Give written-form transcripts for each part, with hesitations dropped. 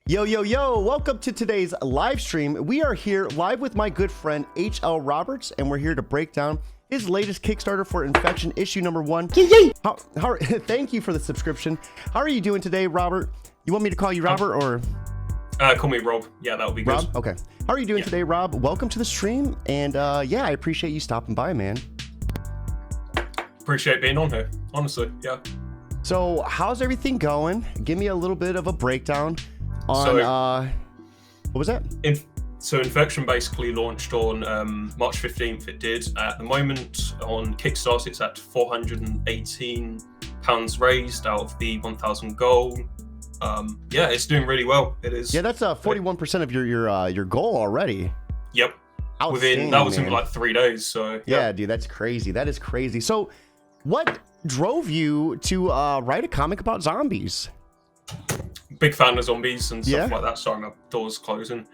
Yo, yo, yo, welcome to today's live stream. We are here live with my good friend H.L. Roberts, and we're here to break down his latest Kickstarter for Infection issue number 1. Thank you for the subscription. How are you doing today, Robert? You want me to call you Robert or? Call me Rob. Yeah, that would be good. Rob? Okay. How are you doing today, Rob? Welcome to the stream, and yeah, I appreciate you stopping by, man. Appreciate being on here, honestly, yeah. So, how's everything going? Give me a little bit of a breakdown on, what was that? So Infection basically launched on March 15th, it did. At the moment, on Kickstarter, it's at £418 raised out of the 1,000 goal. Yeah, it's doing really well. It is. Yeah, that's 41% of your goal already. Yep. Outstanding, that was man. in like 3 days, so. Yeah, dude, that's crazy. That is crazy. So, what drove you to write a comic about zombies? Big fan of zombies and stuff like that. Sorry, my door's closing.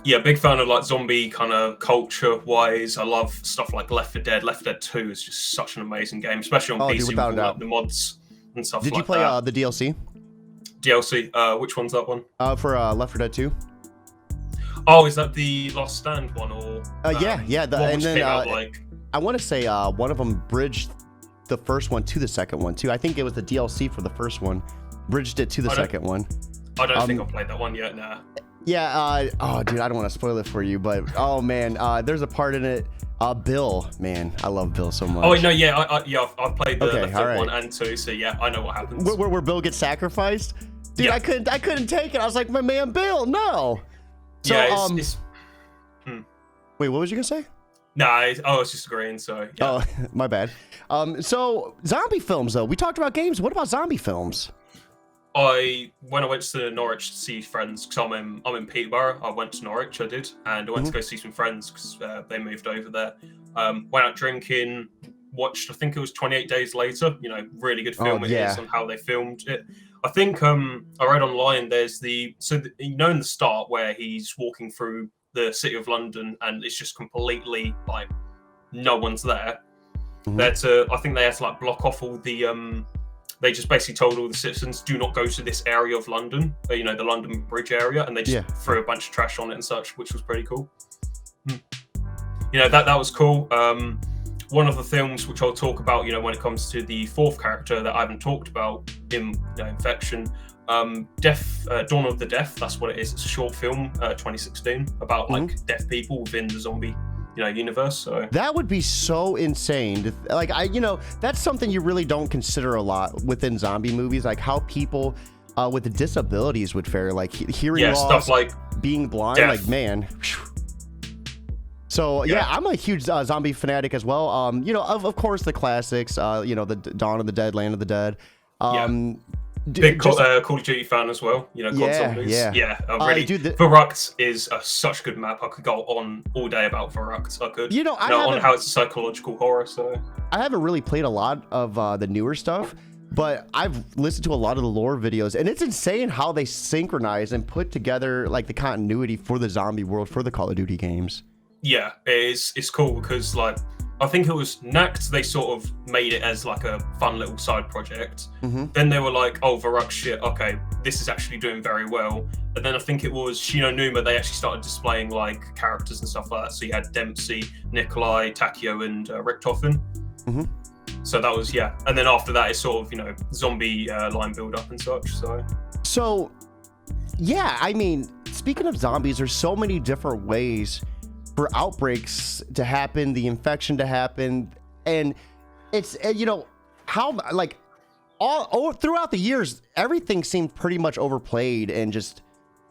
Yeah, big fan of like zombie kind of culture wise. I love stuff like Left 4 Dead. Left 4 Dead 2 is just such an amazing game, especially on PC dude, with all, like, the mods and stuff like that. Did you play the DLC? DLC? Which one's that one? For Left 4 Dead 2? Oh, is that the Last Stand one or? Yeah. And then like... I want to say one of them bridged the first one to the second one too. I think it was the DLC for the first one, bridged it to the second one. I don't think I played that one yet. Nah. Yeah. Oh, dude, I don't want to spoil it for you, but oh man, there's a part in it. Bill, man, I love Bill so much. Oh no, yeah, I've played the Left 4 right. 1 and 2, so yeah, I know what happens. Where Bill gets sacrificed, dude. Yeah. I couldn't take it. I was like, my man, Bill, no. So, yeah, wait, what was you gonna say? Nah, I was just agreeing. So yeah. Oh, my bad. So zombie films though. We talked about games. What about zombie films? When I went to Norwich to see friends, because I'm in Peterborough, I went to Norwich, I did, and I went to go see some friends because they moved over there. Went out drinking, watched, I think it was 28 Days Later, really good film it is on how they filmed it. I think I read online there's in the start where he's walking through the city of London and it's just completely like no one's there. I think they had to like block off all the they just basically told all the citizens, do not go to this area of London, the London Bridge area, and they just threw a bunch of trash on it and such, which was pretty cool. That was cool. One of the films which I'll talk about, when it comes to the fourth character that I haven't talked about in Infection, Dawn of the Deaf, that's what it is. It's a short film, 2016, about like deaf people within the zombie universe. So that would be so insane. That's something you really don't consider a lot within zombie movies, like how people with disabilities would fare, like hearing loss, stuff like being blind, deaf. like man. So yeah, I'm a huge zombie fanatic as well. Of course the classics, the Dawn of the Dead, Land of the Dead. Big Call of Duty fan as well. COD Zombies. Yeah. Really. Verruckt is such a good map. I could go on all day about Verruckt. I could. On how it's a psychological horror. So I haven't really played a lot of the newer stuff, but I've listened to a lot of the lore videos, and it's insane how they synchronize and put together like the continuity for the zombie world for the Call of Duty games. Yeah, it's cool because like I think it was Nact, they sort of made it as like a fun little side project. Then they were like, oh, Verruck shit, okay, this is actually doing very well. And then I think it was Shino Numa, they actually started displaying like characters and stuff like that. So you had Dempsey, Nikolai, Takio, and Richtofen. So that was, and then after that it's sort of, zombie line build up and such. So yeah, I mean, speaking of zombies, there's so many different ways for outbreaks to happen, the infection to happen, and it's how like all throughout the years everything seemed pretty much overplayed and just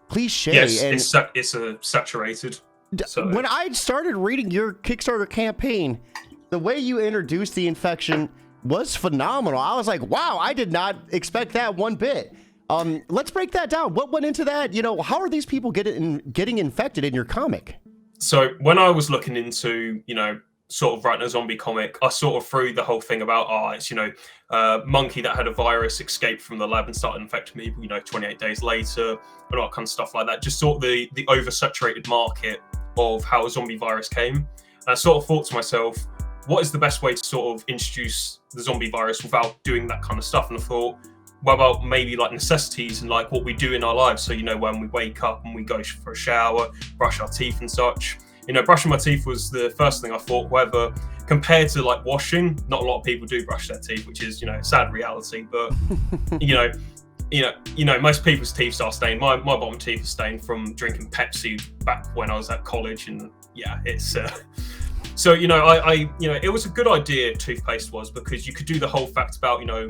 cliche. Yes, and it's saturated. So. When I started reading your Kickstarter campaign, the way you introduced the infection was phenomenal. I was like, wow, I did not expect that one bit. Let's break that down. What went into that? How are these people getting infected in your comic? So when I was looking into, sort of writing a zombie comic, I sort of threw the whole thing about, it's, monkey that had a virus escaped from the lab and started infecting people, 28 days later, and all that kind of stuff like that. Just sort of the oversaturated market of how a zombie virus came. And I sort of thought to myself, what is the best way to sort of introduce the zombie virus without doing that kind of stuff? And I thought, what about maybe like necessities and like what we do in our lives? So, you know, when we wake up and we go for a shower, brush our teeth and such. You know, brushing my teeth was the first thing I thought. However, compared to like washing, not a lot of people do brush their teeth, which is, you know, a sad reality. But you know, most people's teeth are stained. My bottom teeth are stained from drinking Pepsi back when I was at college, and yeah, it's so you know, I you know, it was a good idea. Toothpaste was, because you could do the whole fact about, you know,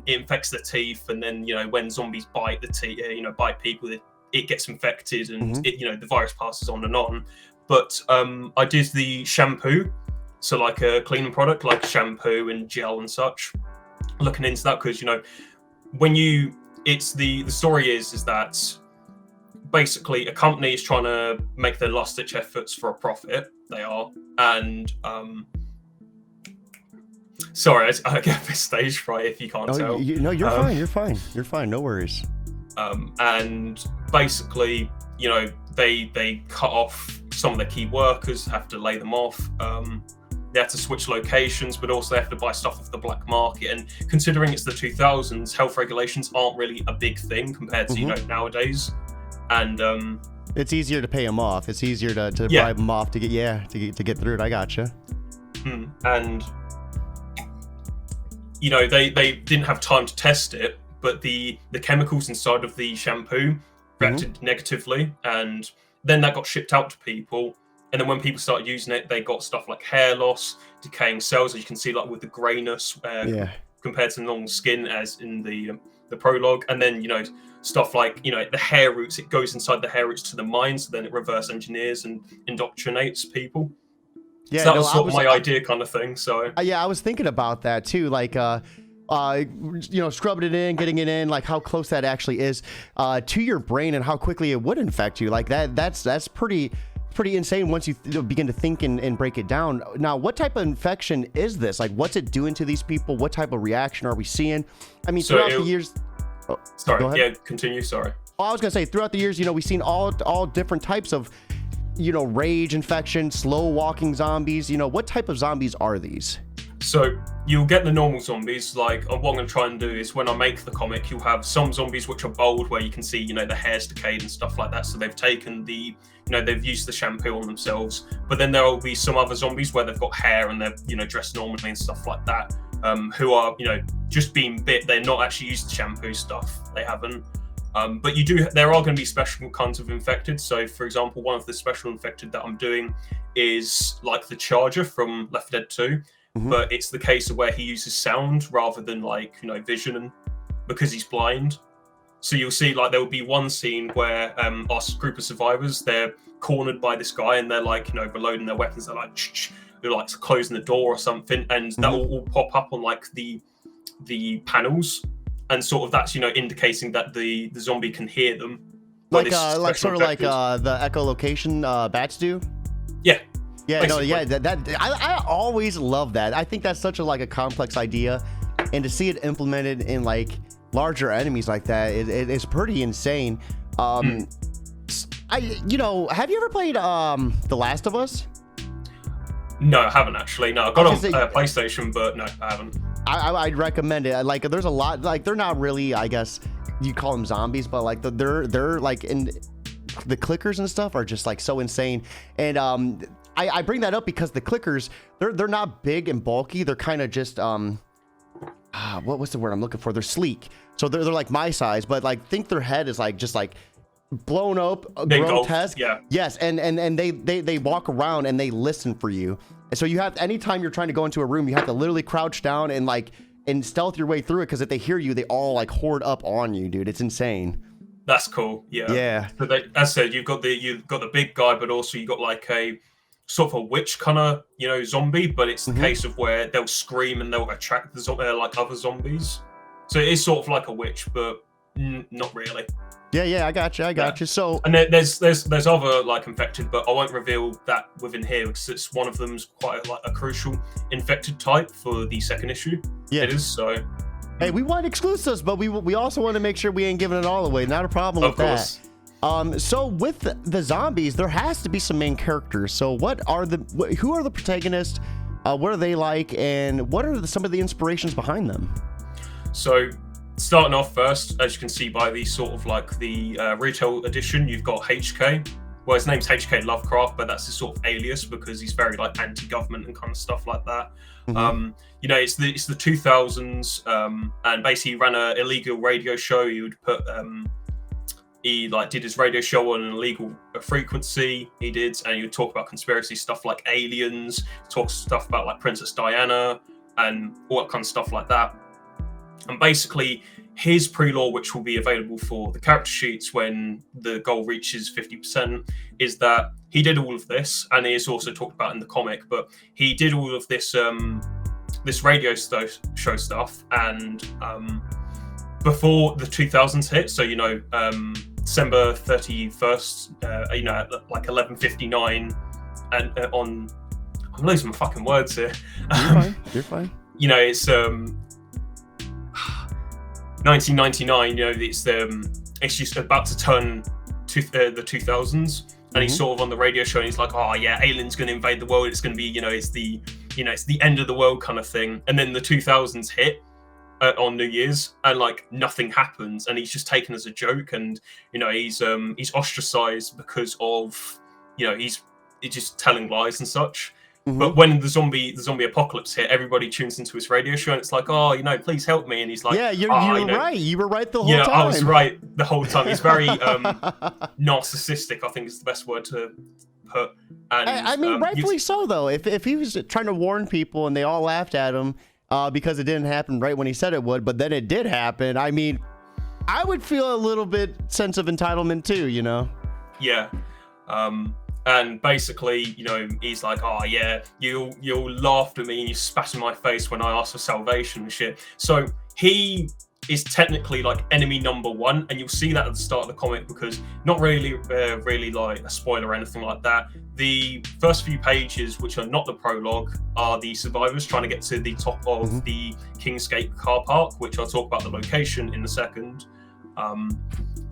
it infects the teeth, and then, you know, when zombies bite the teeth, you know, bite people, it gets infected, and it, you know, the virus passes on and on. But I did the shampoo, so like a cleaning product like shampoo and gel and such. Looking into that, because, you know, when you, it's the story is that basically a company is trying to make their last ditch efforts for a profit. They are, and sorry, I get a bit stage fright if you can't tell. No, you're fine. You're fine. No worries. And basically, you know, they cut off some of their key workers, have to lay them off. They have to switch locations, but also they have to buy stuff off the black market. And considering it's the 2000s, health regulations aren't really a big thing compared to, you know, nowadays. And it's easier to pay them off. It's easier to bribe them off to get through it. I gotcha. And you know, they didn't have time to test it, but the chemicals inside of the shampoo reacted negatively, and then that got shipped out to people. And then when people started using it, they got stuff like hair loss, decaying cells, as you can see, like with the grayness compared to normal skin, as in the prologue. And then, you know, stuff like, you know, the hair roots, it goes inside the hair roots to the mind, so then it reverse engineers and indoctrinates people. Yeah, so that was sort of my idea kind of thing. So yeah, I was thinking about that too, like you know, scrubbing it in, getting it in, like how close that actually is to your brain and how quickly it would infect you. Like that's pretty insane once you begin to think and break it down. Now, what type of infection is this? Like, what's it doing to these people? What type of reaction are we seeing? I mean, throughout the years. Oh, sorry. Yeah, continue. Sorry. Oh, I was gonna say, throughout the years, you know, we've seen all different types of, you know, rage infection, slow walking zombies. You know, what type of zombies are these? So you'll get the normal zombies. Like, what I'm going to try and do is, when I make the comic, you'll have some zombies which are bold, where you can see, you know, the hair's decayed and stuff like that. So they've taken the, you know, they've used the shampoo on themselves. But then there will be some other zombies where they've got hair and they're, you know, dressed normally and stuff like that, who are, you know, just being bit. They're not actually used the shampoo stuff. They haven't. But there are going to be special kinds of infected. So, for example, one of the special infected that I'm doing is like the Charger from Left 4 Dead 2. But it's the case of where he uses sound rather than, like, you know, vision, because he's blind. So you'll see, like, there will be one scene where our group of survivors, they're cornered by this guy, and they're, like, you know, reloading their weapons. They're like, they're like closing the door or something, and that will all pop up on, like, the panels, and sort of that's, you know, indicating that the zombie can hear them. Like sort of like the echolocation bats do. Yeah. Yeah, basically. No, yeah, I always love that. I think that's such a like a complex idea, and to see it implemented in like larger enemies like that, it's pretty insane. You know, have you ever played The Last of Us? No, I haven't actually. No, I got on PlayStation, but no, I haven't. I'd recommend it. Like, there's a lot. Like, they're not really, I guess you call them zombies, but like they're like in the clickers and stuff are just like so insane. And I bring that up because the clickers, they're not big and bulky. They're kind of just what's the word I'm looking for? They're sleek. So they're like my size, but like think their head is like just like blown up, grotesque. Yeah. Yes, and they walk around and they listen for you. And so you have, anytime you're trying to go into a room, you have to literally crouch down and stealth your way through it, because if they hear you, they all like horde up on you, dude. It's insane. That's cool. Yeah. Yeah. But as I said, you've got the big guy, but also you got like a sort of a witch kind of, you know, zombie, but it's the case of where they'll scream and they'll attract the like other zombies. So it is sort of like a witch, but not really. Yeah, I got you. So, and there's other like infected, but I won't reveal that within here because it's one of them's quite like a crucial infected type for the second issue. Yeah, it is. So, hey, we want exclusives, but we also want to make sure we ain't giving it all away. Not a problem with that. So with the zombies, there has to be some main characters. So who are the protagonists? What are they like, and what are some of the inspirations behind them? So starting off first, as you can see by the sort of like the retail edition, you've got HK. Well, his name's HK Lovecraft, but that's his sort of alias because he's very like anti-government and kind of stuff like that. You know, it's the 2000s, and basically he ran an illegal radio show. He would put he like did his radio show on an illegal frequency. He did, and he would talk about conspiracy stuff like aliens, talk stuff about like Princess Diana and all that kind of stuff like that. And basically, his pre-lore, which will be available for the character sheets when the goal reaches 50%, is that he did all of this, and he is also talked about in the comic. But he did all of this this radio show stuff, and before the 2000s hit, so you know, December 31st, you know, at like 11:59, and I'm losing my fucking words here. You're fine. You know, it's 1999. You know, it's just about to turn to the 2000s, and he's sort of on the radio show, and he's like, "Oh yeah, aliens going to invade the world. It's going to be, you know, it's the end of the world kind of thing." And then the 2000s hit on New Year's, and like nothing happens, and he's just taken as a joke, and you know, he's ostracized because of, you know, he's just telling lies and such. But when the zombie apocalypse hit, everybody tunes into his radio show, and it's like, oh, you know, please help me. And he's like, yeah, you're right. You were right the whole time. I was right the whole time. He's very narcissistic, I think is the best word to put. And I mean, rightfully so, though. If he was trying to warn people and they all laughed at him because it didn't happen right when he said it would, but then it did happen, I mean, I would feel a little bit sense of entitlement too, you know? Yeah. And basically, you know, he's like, oh yeah, you laughed at me and you spat in my face when I asked for salvation and shit. So he is technically like enemy number one, and you'll see that at the start of the comic, because not really like a spoiler or anything like that. The first few pages, which are not the prologue, are the survivors trying to get to the top of the Kingsgate car park, which I'll talk about the location in a second.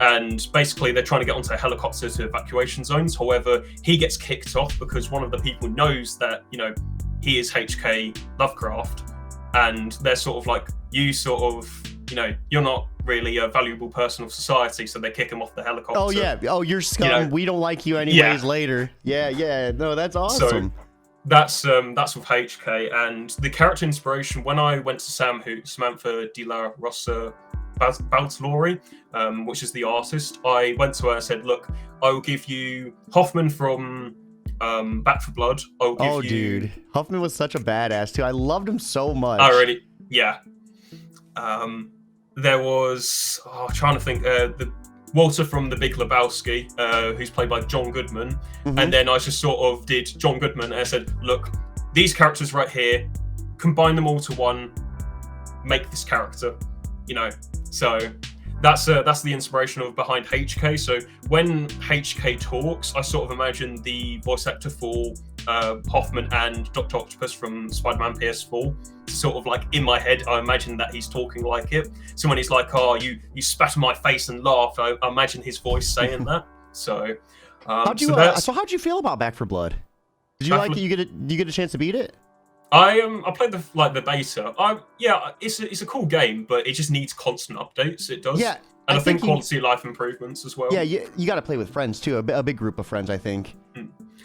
And basically they're trying to get onto a helicopter to evacuation zones. However, he gets kicked off because one of the people knows that, you know, he is HK Lovecraft, and they're sort of like, you sort of, you know, you're not really a valuable person of society, so they kick him off the helicopter. Oh yeah, oh, you're scum, you know? We don't like you anyways later. Yeah, no, that's awesome. So that's with HK. And the character inspiration, when I went to Samantha De La Rosa Baltalori, which is the artist, I went to her and said, look, I will give you Hoffman from Back 4 Blood. I'll give you... dude, Hoffman was such a badass too. I loved him so much. Oh really? Yeah. There was, I'm trying to think, the Walter from The Big Lebowski, who's played by John Goodman. And then I just sort of did John Goodman, and I said, look, these characters right here, combine them all to one, make this character, you know. So that's the inspiration behind HK. So when HK talks, I sort of imagine the voice actor for Hoffman and Dr. Octopus from Spider-Man PS4. Sort of like in my head, I imagine that he's talking like it. So when he's like, "Oh, you spat in my face and laughed," I imagine his voice saying that. So, how'd you feel about Back 4 Blood? Did you like it? You get a chance to beat it? I played the beta. It's a cool game, but it just needs constant updates. It does. Yeah, and I think quality of life improvements as well. Yeah, you got to play with friends too. A big group of friends, I think.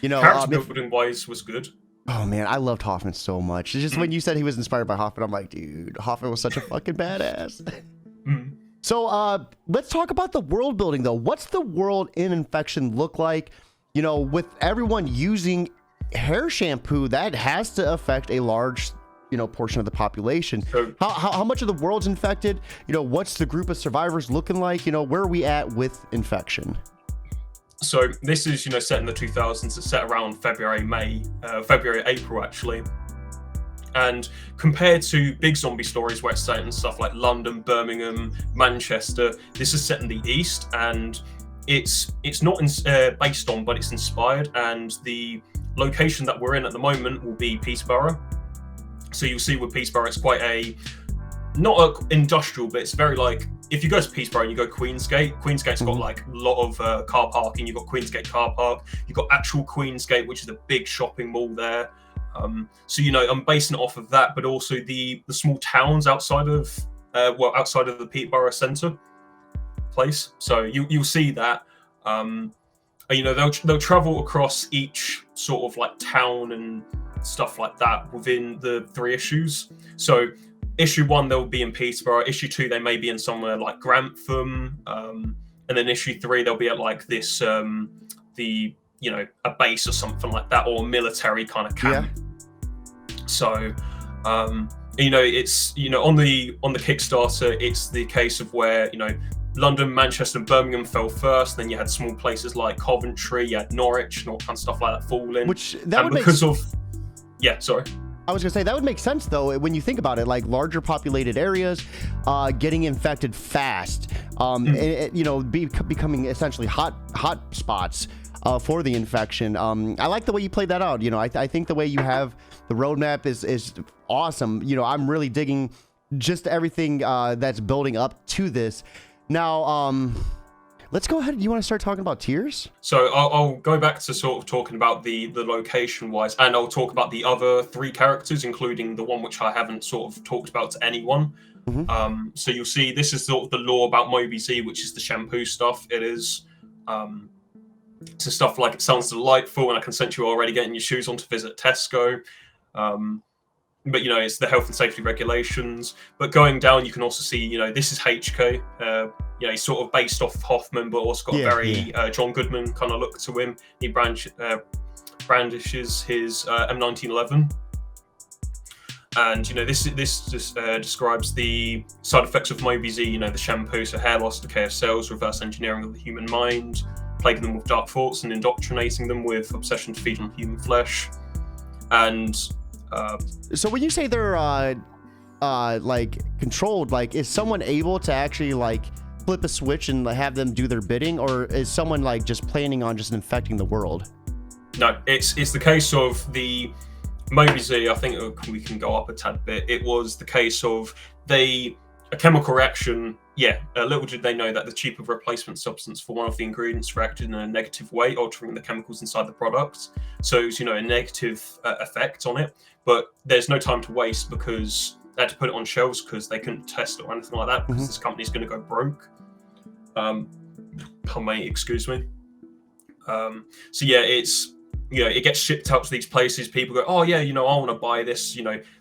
You know, character building wise was good. Oh man, I loved Hoffman so much. It's just when you said he was inspired by Hoffman, I'm like, dude, Hoffman was such a fucking badass. So let's talk about the world building though. What's the world in Infection look like? You know, with everyone using hair shampoo, that has to affect a large, you know, portion of the population. How much of the world's infected? You know, what's the group of survivors looking like? You know, where are we at with Infection? So this is, you know, set in the 2000s. It's set around February, April actually. And compared to big zombie stories where it's set in stuff like London, Birmingham, Manchester, this is set in the East, and it's not based on, but it's inspired. And the location that we're in at the moment will be Peterborough. So you'll see with Peterborough, it's quite not industrial, but it's very like, if you go to Peterborough and you go Queensgate's got like a lot of car parking. You've got Queensgate car park. You've got actual Queensgate, which is a big shopping mall there. So, you know, I'm basing it off of that, but also the small towns outside of outside of the Peterborough Centre place. So you'll see that. They'll travel across each sort of like town and stuff like that within the 3 issues. So issue 1 they'll be in Peterborough. Issue 2 they may be in somewhere like Grantham, and then issue 3 they'll be at like this a base or something like that, or a military kind of camp. So it's on the Kickstarter, it's the case of where London, Manchester, and Birmingham fell first. Then you had small places like Coventry, you had Norwich, and all kinds of stuff like that fall in. I was gonna say that would make sense though when you think about it, like larger populated areas, getting infected fast, becoming essentially hot spots for the infection. I like the way you played that out. I think the way you have the roadmap is awesome. I'm really digging just everything that's building up to this. Now, let's go ahead. You want to start talking about tiers? So I'll go back to sort of talking about the location-wise, and I'll talk about the other 3 characters, including the one which I haven't sort of talked about to anyone. So you'll see this is sort of the lore about Moby Z, which is the shampoo stuff. It is so stuff like it sounds delightful, and I can sense you already getting your shoes on to visit Tesco. But it's the health and safety regulations. But going down, you can also see, this is HK. He's sort of based off of Hoffman, but also got a very John Goodman kind of look to him. He brandishes his M1911, and this just describes the side effects of Moby Z. The shampoo, so hair loss, decay of cells, reverse engineering of the human mind, plaguing them with dark thoughts, and indoctrinating them with obsession to feed on human flesh, and. So when you say they're like controlled, like is someone able to actually like flip a switch and have them do their bidding, or is someone like just planning on just infecting the world? No, it's the case of the Moby Z. I think we can go up a tad bit. It was the case of a chemical reaction. Little did they know that the cheaper replacement substance for one of the ingredients reacted in a negative way, altering the chemicals inside the product. So it's a negative effect on it. But there's no time to waste because they had to put it on shelves because they couldn't test it or anything like that because this company's going to go broke. Excuse me. It's it gets shipped out to these places. People go, oh yeah, I want to buy this.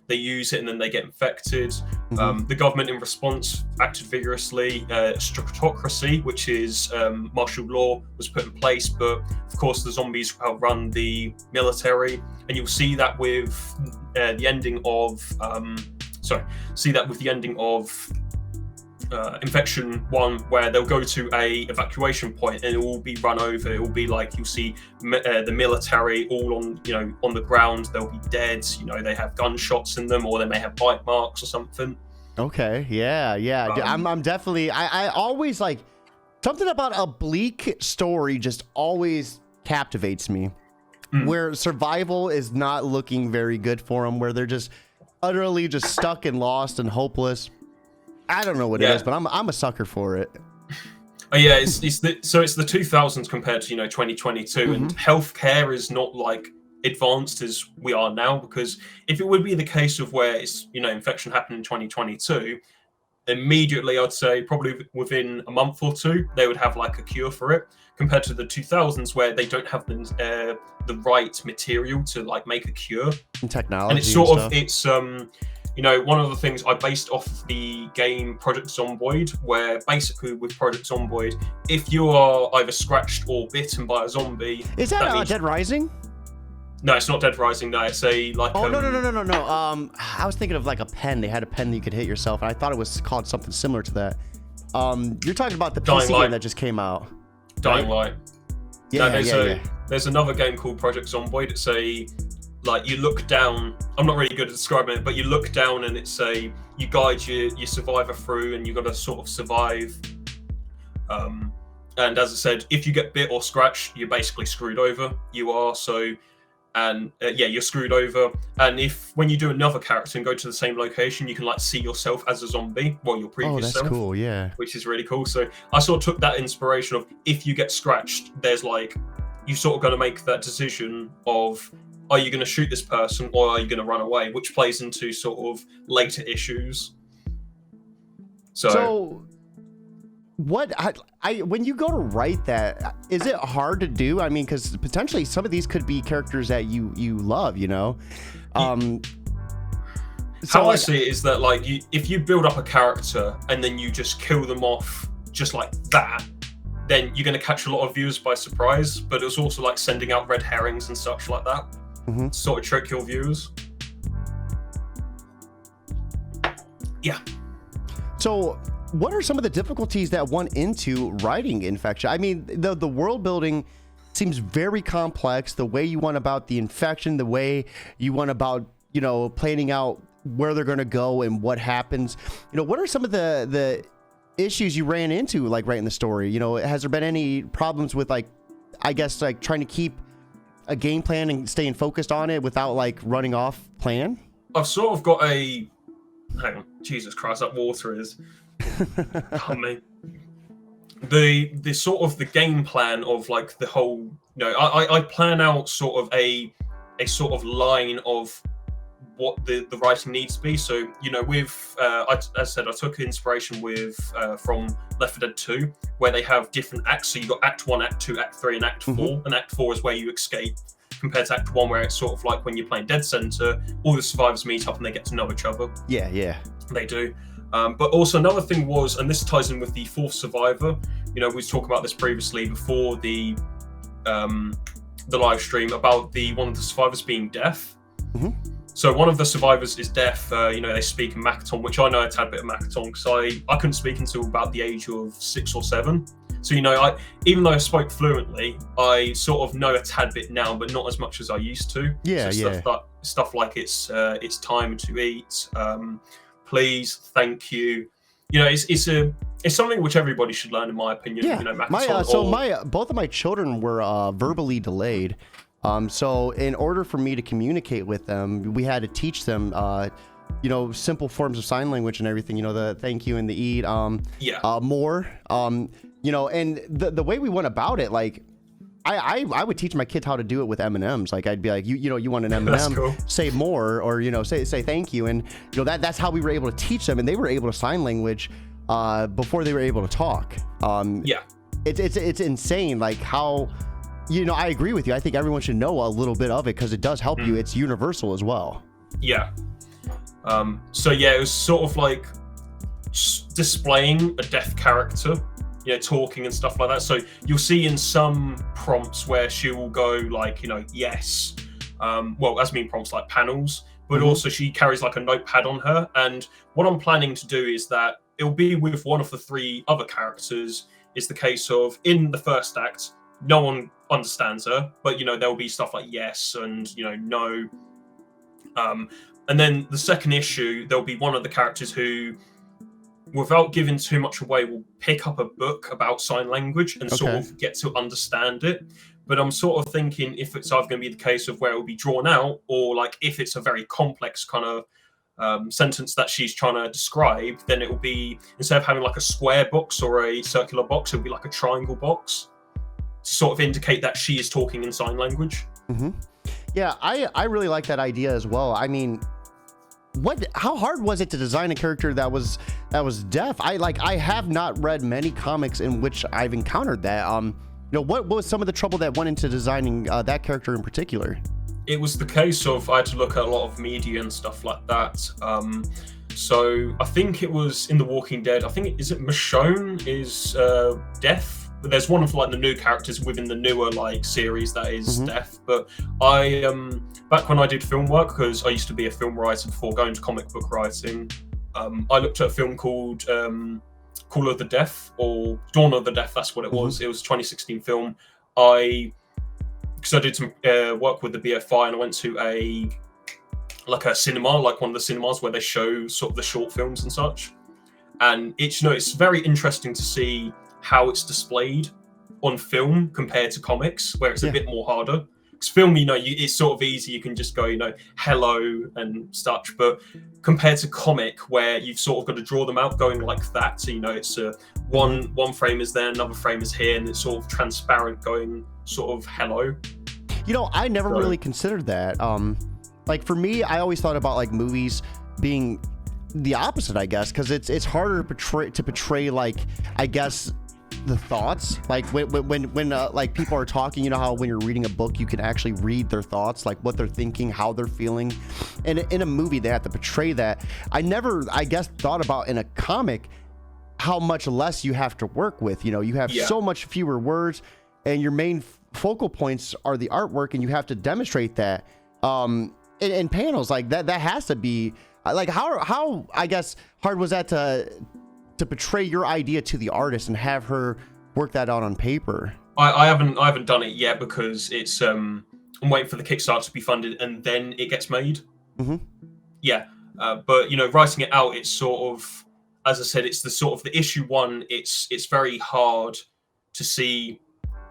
They use it and then they get infected. The government in response acted vigorously. Strictocracy, which is martial law, was put in place, but of course the zombies outrun the military, and you'll see that with the ending of Infection 1, where they'll go to a evacuation point and it will be run over. It will be like you'll see the military all on on the ground. They'll be dead. They have gunshots in them, or they may have bite marks or something. Okay, yeah. I'm definitely. I always like something about a bleak story. Just always captivates me. Where survival is not looking very good for them. Where they're just utterly just stuck and lost and hopeless. I don't know what it is, but I'm a sucker for it. Oh yeah, it's the 2000s compared to 2022, and healthcare is not like advanced as we are now. Because if it would be the case of where it's infection happened in 2022, immediately I'd say probably within a month or 2 they would have like a cure for it. Compared to the 2000s where they don't have the right material to like make a cure and technology, and it's sort of one of the things I based off the game Project Zomboid, where basically with Project Zomboid, if you are either scratched or bitten by a zombie... Is that Dead Rising? No, it's not Dead Rising, no. It's no. I was thinking of like a pen. They had a pen that you could hit yourself, and I thought it was called something similar to that. You're talking about the PC game that just came out. Dying Light. Yeah, There's another game called Project Zomboid. It's you look down. I'm not really good at describing it, but you look down and it's you guide your survivor through, and you got to sort of survive. And as I said, if you get bit or scratched, you're basically screwed over. You are you're screwed over. And when you do another character and go to the same location, you can like see yourself as a zombie, your previous self. Oh, that's cool, yeah. Which is really cool. So I sort of took that inspiration of if you get scratched, there's you sort of got to make that decision of, are you going to shoot this person or are you going to run away? Which plays into sort of later issues. So what I when you go to write that, is it hard to do? I mean, because potentially some of these could be characters that you love, you know. How I see it is that, like, if you build up a character and then you just kill them off just like that, then you're going to catch a lot of viewers by surprise. But it's also like sending out red herrings and such like that, to sort of trick your viewers. Yeah. So what are some of the difficulties that went into writing Infection? I mean, the world building seems very complex. The way you went about the infection, the way you went about, you know, planning out where they're going to go and what happens. You know, what are some of the issues you ran into, like, writing the story? You know, has there been any problems with, like, I guess, like, trying to keep a game plan and staying focused on it without, like, running off plan? I've sort of got a... Hang on. Jesus Christ, that water is... Oh, man. The sort of the game plan of, like, the whole... You know, I plan out sort of a sort of line of what the writing needs to be. So, you know, with as I said, I took inspiration with from Left 4 Dead 2, where they have different acts. So you got Act 1, Act 2, Act 3, and Act 4. And Act 4 is where you escape, compared to Act 1, where it's sort of like when you're playing Dead Center, all the survivors meet up and they get to know each other. Yeah. They do. But also another thing was, and this ties in with the fourth survivor, you know, we was talking about this previously before the live stream, about one of the survivors being deaf. So one of the survivors is deaf. You know, they speak in Makaton, which I know a tad bit of Makaton, because I couldn't speak until about the age of 6 or 7. So, you know, even though I spoke fluently, I sort of know a tad bit now, but not as much as I used to. Stuff like it's time to eat. Please, thank you. You know, it's something which everybody should learn, in my opinion. You know, Makaton, both of my children were verbally delayed. So in order for me to communicate with them, we had to teach them, you know, simple forms of sign language and everything, you know, the thank you and the eat, more, you know, and the way we went about it, like, I would teach my kids how to do it with M&Ms. Like, I'd be like, you know, you want an M&M, cool. Say more, or, you know, say thank you. And, you know, that's how we were able to teach them. And they were able to sign language, before they were able to talk. It's insane. Like, how, you know, I agree with you. I think everyone should know a little bit of it, because it does help you. It's universal as well. So yeah, it was sort of like displaying a deaf character, you know, talking and stuff like that. So you'll see in some prompts where she will go like, you know, yes. Well, as mean prompts like panels, but also she carries like a notepad on her. And what I'm planning to do is that it'll be with one of the 3 other characters. Is the case of, in the first act, no one understands her, but, you know, there'll be stuff like yes and, you know, no. And then the second issue, there'll be one of the characters who, without giving too much away, will pick up a book about sign language and sort of get to understand it. But I'm sort of thinking if it's either going to be the case of where it will be drawn out, or like if it's a very complex kind of sentence that she's trying to describe, then it will be, instead of having like a square box or a circular box, it'll be like a triangle box, to sort of indicate that she is talking in sign language. Yeah, I really like that idea as well. I mean, how hard was it to design a character that was deaf? I have not read many comics in which I've encountered that. You know, what was some of the trouble that went into designing that character in particular? It was the case of, I had to look at a lot of media and stuff like that. So I think it was in The Walking Dead. I think, is it Michonne is deaf? But there's one of like the new characters within the newer like series that is deaf. But I back when I did film work, because I used to be a film writer before going to comic book writing, I looked at a film called Call of the Deaf, or Dawn of the Deaf. That's what it was. It was a 2016 film. Because I did some work with the BFI, and I went to a cinema, like one of the cinemas where they show sort of the short films and such. And it's, you know, it's very interesting to see how it's displayed on film compared to comics, where it's a bit more harder. Because film, you know, it's sort of easy. You can just go, you know, hello and such. But compared to comic, where you've sort of got to draw them out going like that. So, you know, it's one frame is there, another frame is here, and it's sort of transparent going sort of hello. You know, I never really considered that. Like, for me, I always thought about like movies being the opposite, I guess, because it's harder to portray like, I guess, the thoughts, like when like people are talking, you know how when you're reading a book you can actually read their thoughts, like what they're thinking, how they're feeling, and in a movie they have to portray that. I never, I guess, thought about in a comic how much less you have to work with. You know, you have so much fewer words, and your main focal points are the artwork, and you have to demonstrate that in panels like that. That has to be like, how I guess hard was that to portray your idea to the artist and have her work that out on paper? I haven't done it yet because it's I'm waiting for the Kickstarter to be funded and then it gets made. Yeah, but you know, writing it out, it's sort of, as I said, it's the sort of the issue one. It's very hard to see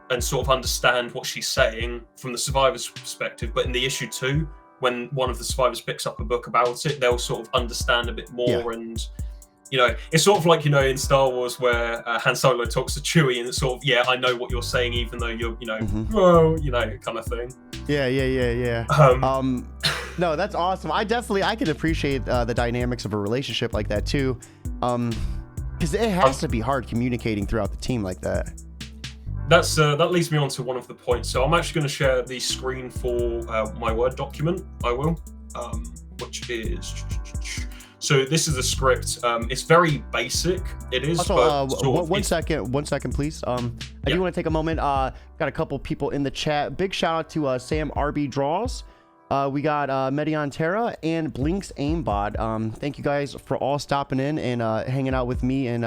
and sort of understand what she's saying from the survivor's perspective. But in the issue 2, when one of the survivors picks up a book about it, they'll sort of understand a bit more. And you know, it's sort of like, you know, in Star Wars where Han Solo talks to Chewie and it's sort of, I know what you're saying, even though you're, you know, oh, you know, kind of thing. Yeah. No, that's awesome. I can appreciate the dynamics of a relationship like that too. Because it has to be hard communicating throughout the team like that. That leads me on to one of the points. So I'm actually going to share the screen for my Word document. I will, which is... So this is a script. It's very basic. It is. Also, one second, please. I do want to take a moment. Got a couple people in the chat. Big shout out to Sam RB Draws. We got Medion Terra and Blinks Aimbot. Thank you guys for all stopping in and hanging out with me and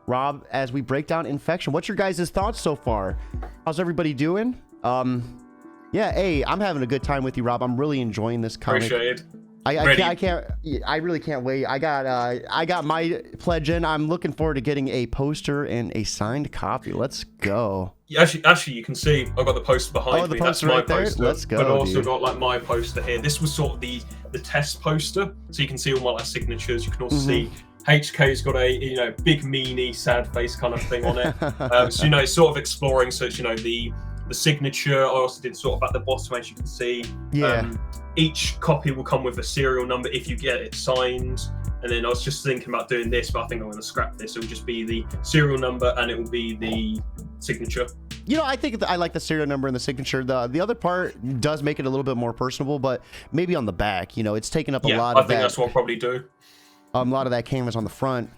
Rob as we break down Infection. What's your guys' thoughts so far? How's everybody doing? Yeah, hey, I'm having a good time with you, Rob. I'm really enjoying this comic. Appreciate it. I really can't wait. I got my pledge in. I'm looking forward to getting a poster and a signed copy. Let's go. Yeah, actually, you can see I've got the poster behind me. That's my right there. Poster. Let's go. But I also got like my poster here. This was sort of the test poster, so you can see all my like signatures. You can also see HK's got a, you know, big meanie sad face kind of thing on it. So you know, it's sort of exploring. So it's, you know, the signature. I also did sort of at the bottom, as you can see. Each copy will come with a serial number if you get it signed. And then I was just thinking about doing this, but I think I'm going to scrap this. It will just be the serial number and it will be the signature. You know, I think I like the serial number and the signature. The other part does make it a little bit more personable, but maybe on the back, you know, it's taking up a lot of that. I think that's what I'll probably do. A lot of that canvas on the front.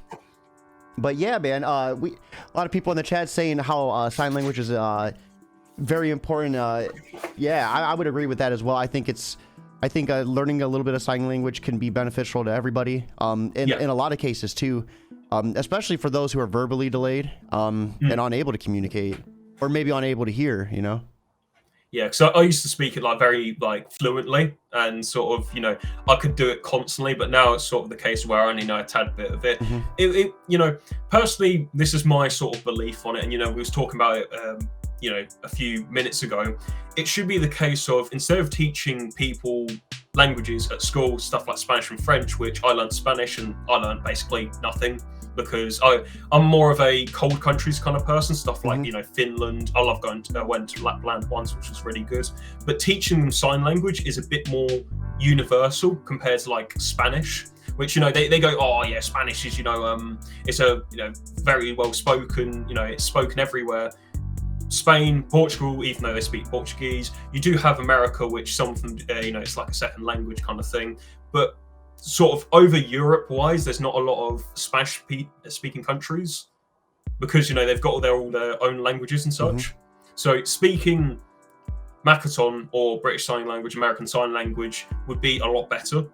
But yeah, man, a lot of people in the chat saying how sign language is very important. Yeah, I would agree with that as well. I think learning a little bit of sign language can be beneficial to everybody. In a lot of cases too, especially for those who are verbally delayed and unable to communicate, or maybe unable to hear. You know. Yeah, because I used to speak it like very like fluently, and sort of, you know, I could do it constantly. But now it's sort of the case where I only know a tad bit of it. It you know, personally, this is my sort of belief on it, and you know, we was talking about it. You know, a few minutes ago, it should be the case of, instead of teaching people languages at school, stuff like Spanish and French, which I learned Spanish and I learned basically nothing because I'm more of a cold countries kind of person. Stuff like, you know, Finland. I love went to Lapland once, which was really good. But teaching them sign language is a bit more universal compared to like Spanish, which, you know, they go, oh yeah, Spanish is, you know, it's a, you know, very well spoken, you know, it's spoken everywhere. Spain, Portugal, even though they speak Portuguese, you do have America, which some of them, you know, it's like a second language kind of thing. But sort of over Europe-wise, there's not a lot of Spanish-speaking countries because, you know, they've got all their own languages and such. So speaking Makaton or British Sign Language, American Sign Language would be a lot better.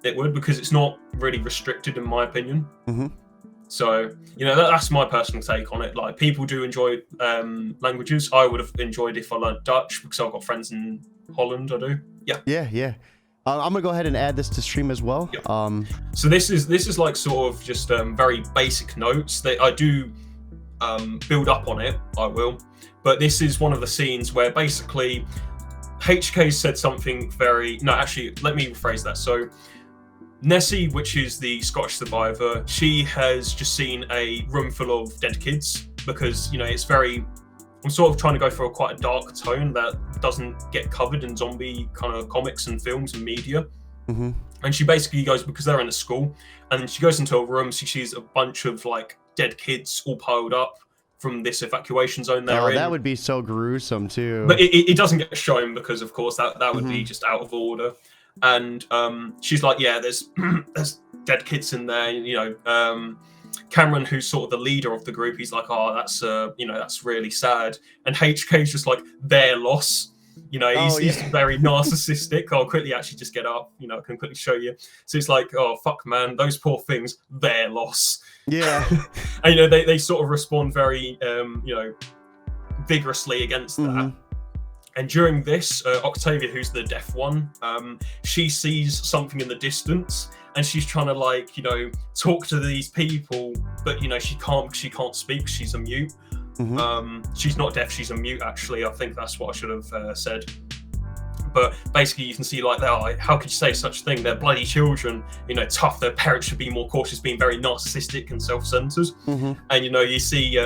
It would, because it's not really restricted, in my opinion. So, you know, that's my personal take on it. Like, people do enjoy languages. I would have enjoyed if I learned Dutch because I've got friends in Holland. I do. Yeah. I'm gonna go ahead and add this to stream as well. So this is like sort of just very basic notes that I do build up on it. I will, but this is one of the scenes where basically HK said something very. No, actually, let me rephrase that. So Nessie, which is the Scottish survivor, she has just seen a room full of dead kids because, you know, it's very. I'm sort of trying to go for quite a dark tone that doesn't get covered in zombie kind of comics and films and media. And she basically goes, because they're in a school, and then she goes into a room, she sees a bunch of like dead kids all piled up from this evacuation zone they're in. That would be so gruesome too. But it doesn't get shown because, of course, that would be just out of order. And she's like, yeah, there's dead kids in there. You know, Cameron, who's sort of the leader of the group, he's like, oh, that's that's really sad. And HK's just like, their loss. You know, he's very narcissistic. I'll quickly actually just get up. You know, I can quickly show you. So it's like, oh, fuck, man, those poor things, their loss. Yeah. And, you know, they sort of respond very, vigorously against that. And during this, Octavia, who's the deaf one, she sees something in the distance, and she's trying to, like, you know, talk to these people, but, you know, she can't speak. She's a mute. She's not deaf, she's a mute, actually. I think that's what I should have said. But basically, you can see, like, how could you say such a thing? They're bloody children, you know, tough. Their parents should be more cautious, being very narcissistic and self-centered. And, you know, you see,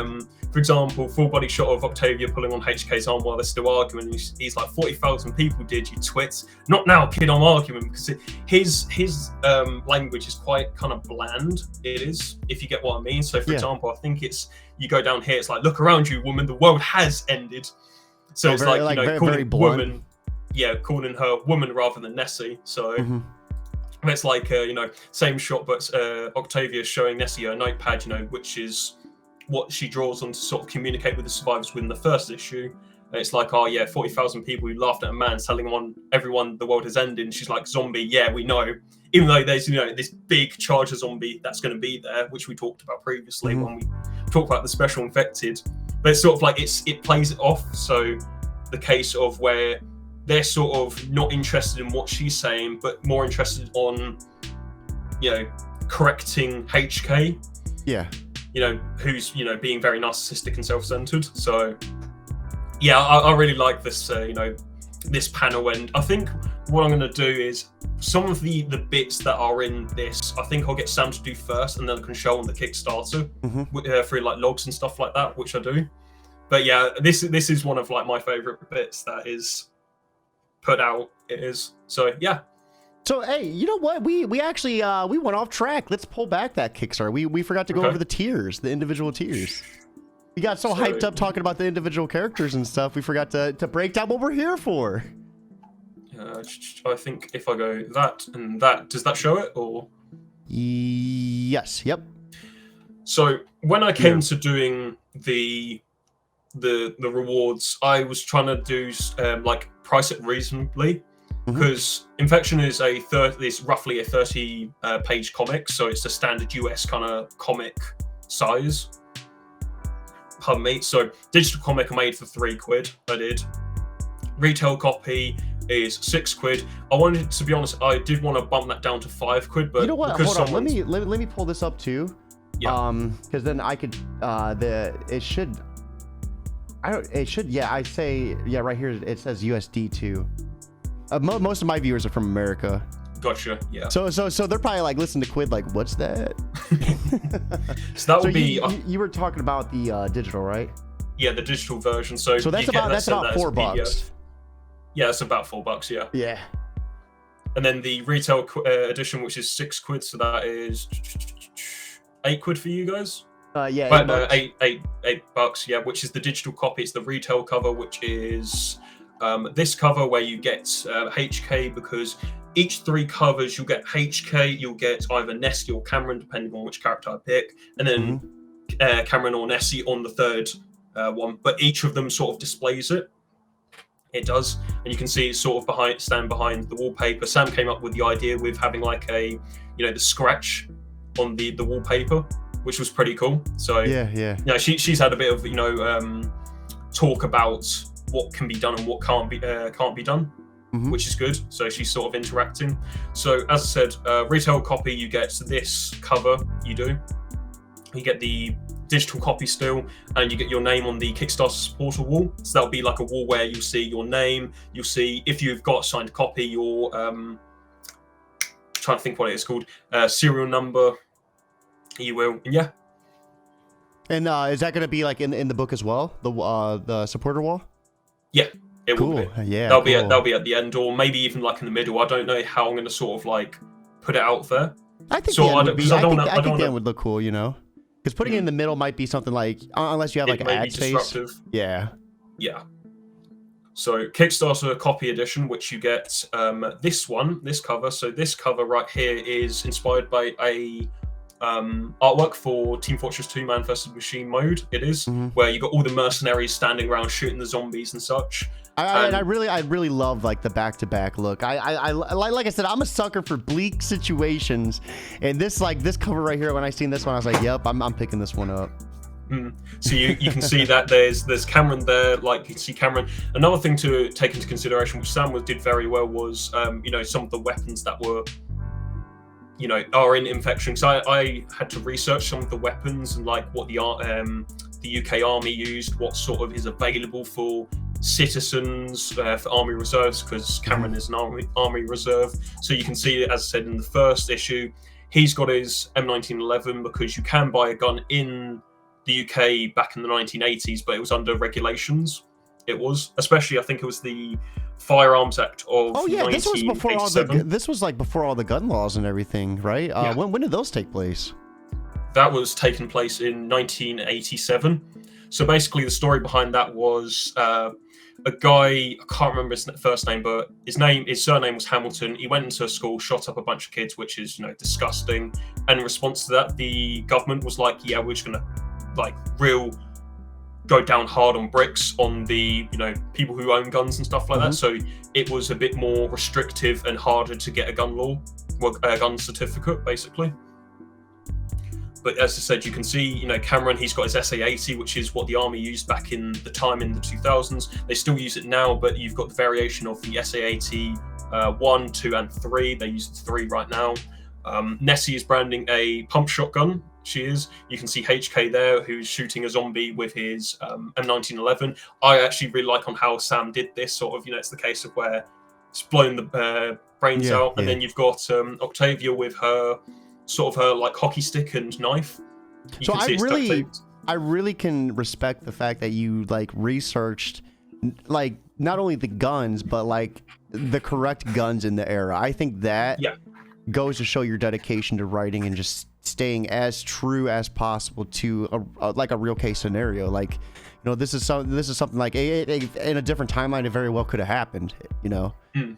for example, full body shot of Octavia pulling on HK's arm while they're still arguing. He's like, 40,000 people did, you twits. Not now, kid, I'm arguing. Because his language is quite kind of bland. It is, if you get what I mean. So, for example, I think you go down here, it's like, look around you, woman, the world has ended. So it's very, like, you know, very, calling very blunt. woman, calling her woman rather than Nessie. So it's like, you know, same shot, but Octavia showing Nessie her notepad, you know, which is what she draws on to sort of communicate with the survivors within the first issue. And it's like, oh yeah, 40,000 people who laughed at a man telling everyone the world has ended. And she's like, zombie, yeah, we know. Even though there's, you know, this big charger zombie that's going to be there, which we talked about previously when we talked about the special infected. But it's sort of like it plays it off. So the case of where they're sort of not interested in what she's saying, but more interested on, you know, correcting HK. Yeah. You know, who's, you know, being very narcissistic and self-centered. So yeah, I really like this, you know, this panel. And I think what I'm going to do is some of the bits that are in this, I think I'll get Sam to do first, and then I can show on the Kickstarter through like logs and stuff like that, which I do. But yeah, this is one of like my favorite bits that is put out. It is. So yeah. So hey, you know what? We actually we went off track. Let's pull back that Kickstarter. We forgot to go over the tiers, the individual tiers. We got so hyped up talking about the individual characters and stuff, we forgot to break down what we're here for. I think if I go that and that, does that show it or? Yes. Yep. So when I came to doing the rewards, I was trying to do like price it reasonably, because Infection is roughly a 30 page comic, so it's a standard US kind of comic size. Pardon me. So digital comic I made for £3. I did. Retail copy is £6. I wanted, to be honest, I did want to bump that down to £5, but you know what? Hold on. Let me pull this up too. Yeah. Because then I could it should I say right here it says USD too. Most of my viewers are from America. Gotcha. Yeah. So they're probably like, listen to Quid, like, what's that? So that would be. You were talking about the digital, right? Yeah, the digital version. So that's about $4. Yeah, it's about $4. Yeah. Yeah. And then the retail edition, which is £6, so that is £8 for you guys. Yeah. But no, $8. Yeah, which is the digital copy. It's the retail cover, which is this cover where you get HK, because each 3 covers you'll get HK, you'll get either Nessie or Cameron, depending on which character I pick, and then Cameron or Nessie on the third one. But each of them sort of displays it. It does, and you can see it's sort of stand behind the wallpaper. Sam came up with the idea with having like the scratch on the wallpaper, which was pretty cool. So yeah, she's had a bit of talk about what can be done and what can't be done, which is good. So she's sort of interacting. So as I said, retail copy, you get this cover. You get the digital copy still, and you get your name on the Kickstarter supporter wall. So that'll be like a wall where you'll see your name. You'll see if you've got a signed copy, your trying to think what it is called, serial number. You will, and yeah. And is that going to be like in the book as well? The supporter wall? Yeah, it cool. will be. Yeah, that'll be at the end, or maybe even like in the middle. I don't know how I'm going to sort of like put it out there. I think So the end would be. I think I the don't end would look cool, you know, because putting it in the middle might be something like, unless you have like it an may be ad space. disruptive. Yeah. Yeah. So Kickstarter copy edition, which you get this cover. So this cover right here is inspired by a artwork for Team Fortress 2 Man vs. Machine mode. It is where you got all the mercenaries standing around shooting the zombies and such. I really love like the back-to-back look. I like I said, I'm a sucker for bleak situations, and this cover right here. When I seen this one, I was like, yep, I'm picking this one up. So you can see that there's Cameron there. Like you can see Cameron. Another thing to take into consideration, which Sam did very well, was some of the weapons that were are in infection. So I had to research some of the weapons and like what the UK Army used, what sort of is available for citizens, for Army Reserves, because Cameron is an Army Reserve. So you can see, as I said in the first issue, he's got his M1911 because you can buy a gun in the UK back in the 1980s, but it was under regulations. It was, especially I think it was the Firearms Act of 1987. This was like before all the gun laws and everything, right? When did those take place? That was taken place in 1987. So basically the story behind that was a guy, I can't remember his first name, but his surname was Hamilton. He went into a school, shot up a bunch of kids, which is disgusting. And in response to that, the government was like, yeah, we're just gonna go down hard on bricks on the people who own guns and stuff like that. So it was a bit more restrictive and harder to get a gun certificate basically. But as I said, you can see Cameron, he's got his SA-80, which is what the army used back in the time in the 2000s. They still use it now, but you've got the variation of the SA-80 1, 2 and 3. They use the 3 right now. Nessie is branding a pump shotgun. She is. You can see HK there, who's shooting a zombie with his M1911. I actually really like on how Sam did this. Sort of, it's the case of where it's blown the brains out, and then you've got Octavia with her like hockey stick and knife. So I really can respect the fact that you like researched like not only the guns but like the correct guns in the era. I think that goes to show your dedication to writing and just staying as true as possible to a real case scenario. Like this is something like in a different timeline it very well could have happened. So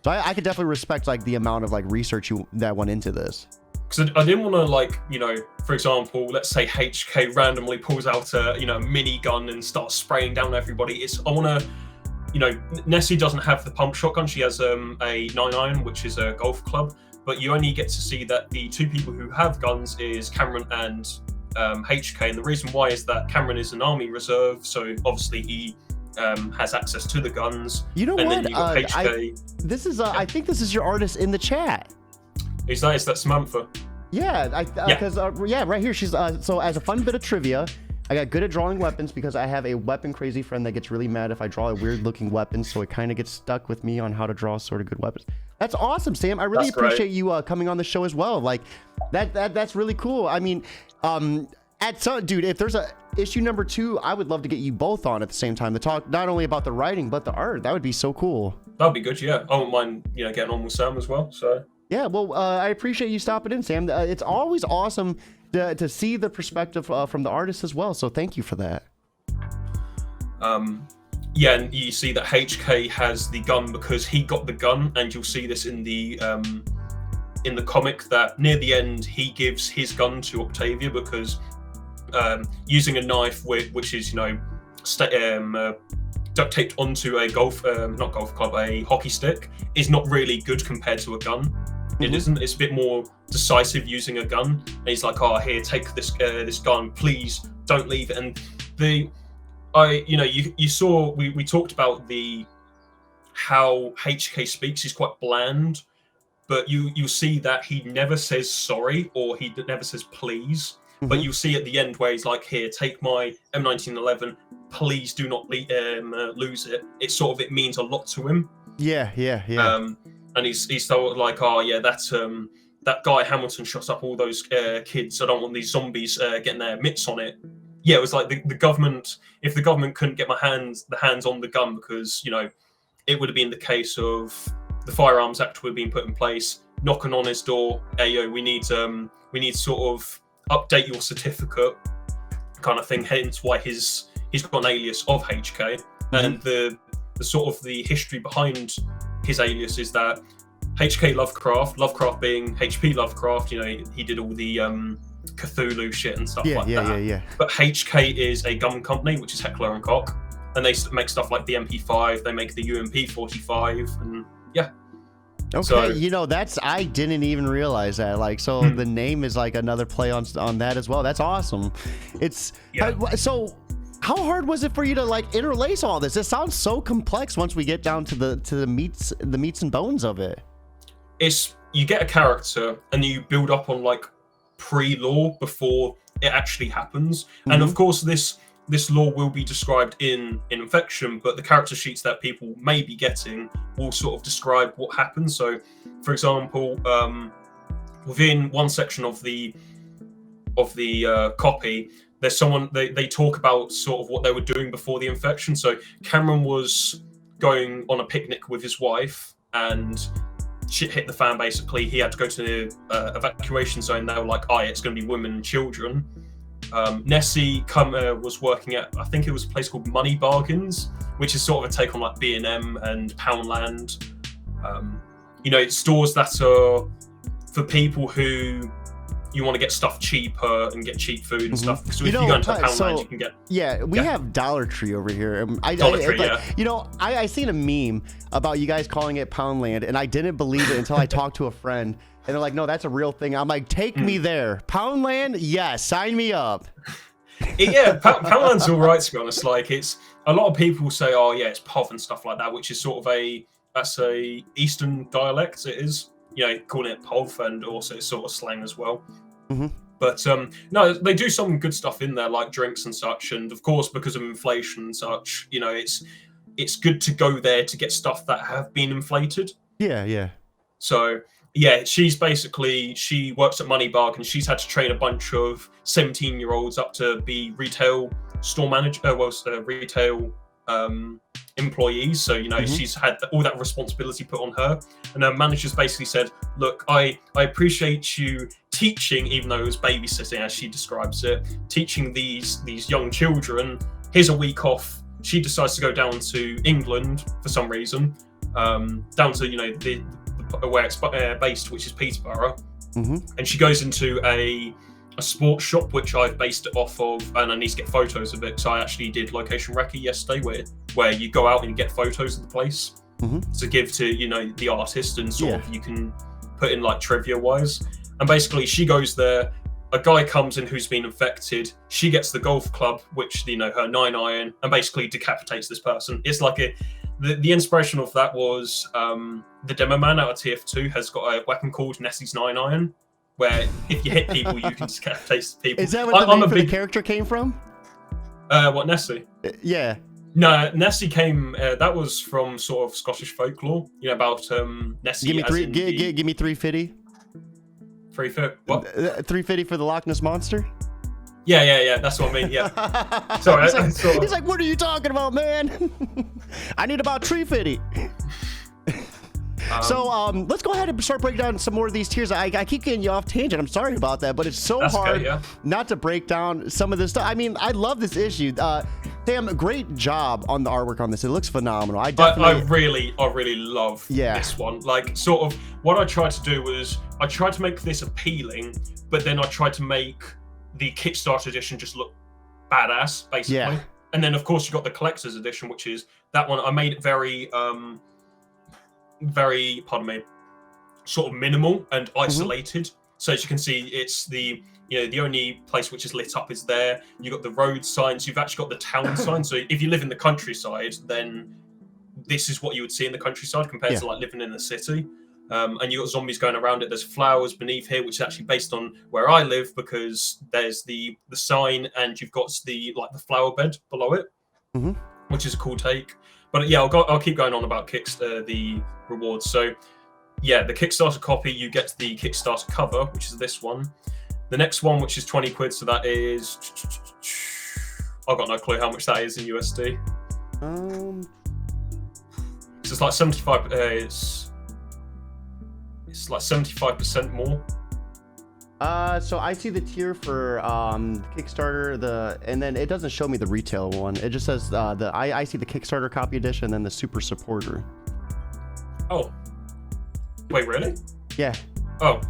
I could definitely respect like the amount of like research that went into this. Because I didn't want to for example, let's say HK randomly pulls out a mini gun and starts spraying down everybody. I want to Nessie doesn't have the pump shotgun. She has a 9-iron, which is a golf club. But you only get to see that the two people who have guns is Cameron and HK. And the reason why is that Cameron is an Army Reserve, so obviously he has access to the guns. You know and what? Then you got HK. I think this is your artist in the chat. Is that Samantha? Yeah, because right here she's so as a fun bit of trivia, I got good at drawing weapons because I have a weapon crazy friend that gets really mad if I draw a weird looking weapon, so it kind of gets stuck with me on how to draw sort of good weapons. That's awesome, Sam. I really appreciate you coming on the show as well. Like that's really cool. I mean, dude, if there's a issue number 2, I would love to get you both on at the same time to talk not only about the writing but the art. That would be so cool. That'd be good. Yeah, I wouldn't mind getting on with Sam as well. So yeah, well, I appreciate you stopping in, Sam. It's always awesome to see the perspective from the artist as well. So thank you for that. Yeah, and you see that HK has the gun because he got the gun, and you'll see this in the comic that near the end he gives his gun to Octavia because using a knife which is duct taped onto a a hockey stick is not really good compared to a gun. It isn't. It's a bit more decisive using a gun. And he's like, "Oh, here, take this gun, please. Don't leave it." And you saw we talked about how HK speaks. He's quite bland, but you see that he never says sorry or he never says please. But you see at the end where he's like, "Here, take my M1911. Please do not lose it." It means a lot to him. Yeah. And he's still like, "Oh yeah, that's that guy Hamilton shot up all those kids. I don't want these zombies getting their mitts on it." Yeah, it was like the government. If the government couldn't get the hands on the gun, because it would have been the case of the Firearms Act would have been put in place. knocking on his door. Hey, yo, we need sort of update your certificate, kind of thing. Hence why he's got an alias of HK, and the sort of the history behind his alias is that HK Lovecraft being HP Lovecraft, he did all the Cthulhu shit and stuff like that. Yeah. But HK is a gum company, which is Heckler and Koch, and they make stuff like the MP5, they make the UMP45, and yeah. Okay, So, I didn't even realize that. Like, so the name is like another play on that as well. That's awesome. So how hard was it for you to like interlace all this? It sounds so complex once we get down to the meats and bones of it. You get a character and you build up on like pre-lore before it actually happens, and of course this lore will be described in Infection, but the character sheets that people may be getting will sort of describe what happens. So, for example, within one section of the copy, there's someone they talk about sort of what they were doing before the infection. So Cameron was going on a picnic with his wife, and shit hit the fan. Basically, he had to go to the evacuation zone. They were like, it's going to be women and children. Nessie was working at, I think it was a place called Money Bargains, which is sort of a take on like B&M and Poundland. Stores that are for people who you want to get stuff cheaper and get cheap food and stuff. So if you go into Poundland, you can get... Yeah, we have Dollar Tree over here. Dollar Tree, I seen a meme about you guys calling it Poundland, and I didn't believe it until I talked to a friend. And they're like, no, that's a real thing. I'm like, take me there. Poundland? Yes, sign me up. Poundland's all right, to be honest. Like, it's... A lot of people say, it's POV and stuff like that, which is sort of that's a Eastern dialect, it is. Calling it POV, and also it's sort of slang as well. But no, they do some good stuff in there, like drinks and such. And of course, because of inflation and such, it's good to go there to get stuff that have been inflated. Yeah. So yeah, she works at Money Bargain. She's had to train a bunch of 17-year-olds up to be retail store manager, retail employees. So she's had all that responsibility put on her, and her manager's basically said, look, I appreciate you teaching, even though it was babysitting, as she describes it, teaching these young children. Here's a week off. She decides to go down to England for some reason, down to where it's based, which is Peterborough, and she goes into a sports shop, which I've based it off of, and I need to get photos of it. So I actually did location recce yesterday, where you go out and you get photos of the place to give to the artist, and sort of you can put in like trivia wise. And basically, she goes there. A guy comes in who's been infected. She gets the golf club, which her 9-iron, and basically decapitates this person. It's like the inspiration of that was the demo man out of TF2 has got a weapon called Nessie's 9-iron, where if you hit people, you can decapitate people. Is that what the name for the character came from? What, Nessie? Yeah. No, Nessie came. That was from sort of Scottish folklore. About Nessie. Give me 350. 350. What? 350 for the Loch Ness monster. Yeah. That's what I mean. Yeah. Sorry. He's like, what are you talking about, man? I need about 350. So let's go ahead and start breaking down some more of these tiers. I keep getting you off tangent. I'm sorry about that, but it's so hard not to break down some of this stuff. I mean, I love this issue. Sam, great job on the artwork on this. It looks phenomenal. I really love this one. Like, sort of what I tried to do was I tried to make this appealing, but then I tried to make the Kickstarter edition just look badass, basically. Yeah. And then, of course, you got the collector's edition, which is that one. I made it very, pardon me, sort of minimal and isolated. So as you can see, it's the only place which is lit up is there. You've got the road signs. You've actually got the town signs. So if you live in the countryside, then this is what you would see in the countryside compared to like living in the city. And you've got zombies going around it. There's flowers beneath here, which is actually based on where I live, because there's the sign and you've got the flower bed below it, which is a cool take. But yeah, I'll keep going on about the rewards. So yeah, the Kickstarter copy, you get the Kickstarter cover, which is this one. The next one, which is 20 quid, so that is... I've got no clue how much that is in USD. So it's like 75... It's like 75% more. So I see the tier for Kickstarter, and then it doesn't show me the retail one. It just says I see the Kickstarter copy edition and then the super supporter. Oh. Wait, really? Yeah. Oh.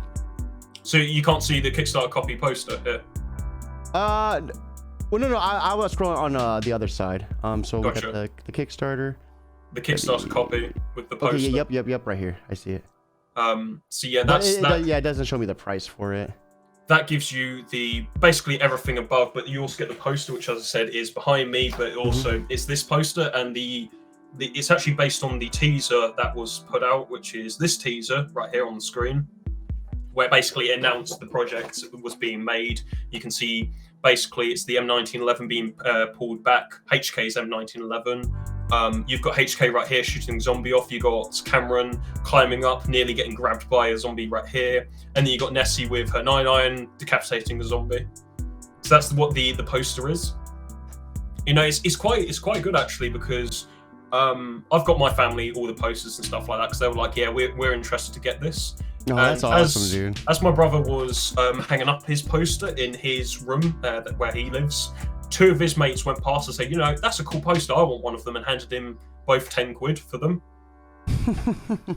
So you can't see the Kickstarter copy poster here? Well, no, I was scrolling on the other side. So Gotcha. we got the Kickstarter. The Kickstarter copy with the poster. Okay, yep, right here. I see it. So yeah, it doesn't show me the price for it. That gives you the basically everything above, but you also get the poster, which, as I said, is behind me. But also, it's this poster, and it's actually based on the teaser that was put out, which is this teaser right here on the screen, where basically it announced the project was being made. You can see basically it's the M1911 being pulled back. HK's M1911. You've got HK right here shooting a zombie off. You got Cameron climbing up, nearly getting grabbed by a zombie right here, and then you got Nessie with her 9-iron decapitating the zombie. So that's what the poster is. You know, it's quite good actually, because I've got my family all the posters and stuff like that, because they were like, yeah, we're interested to get this. Oh, that's awesome, dude. As my brother was hanging up his poster in his room where he lives, two of his mates went past and said, you know, that's a cool poster, I want one of them, and handed him both 10 quid for them.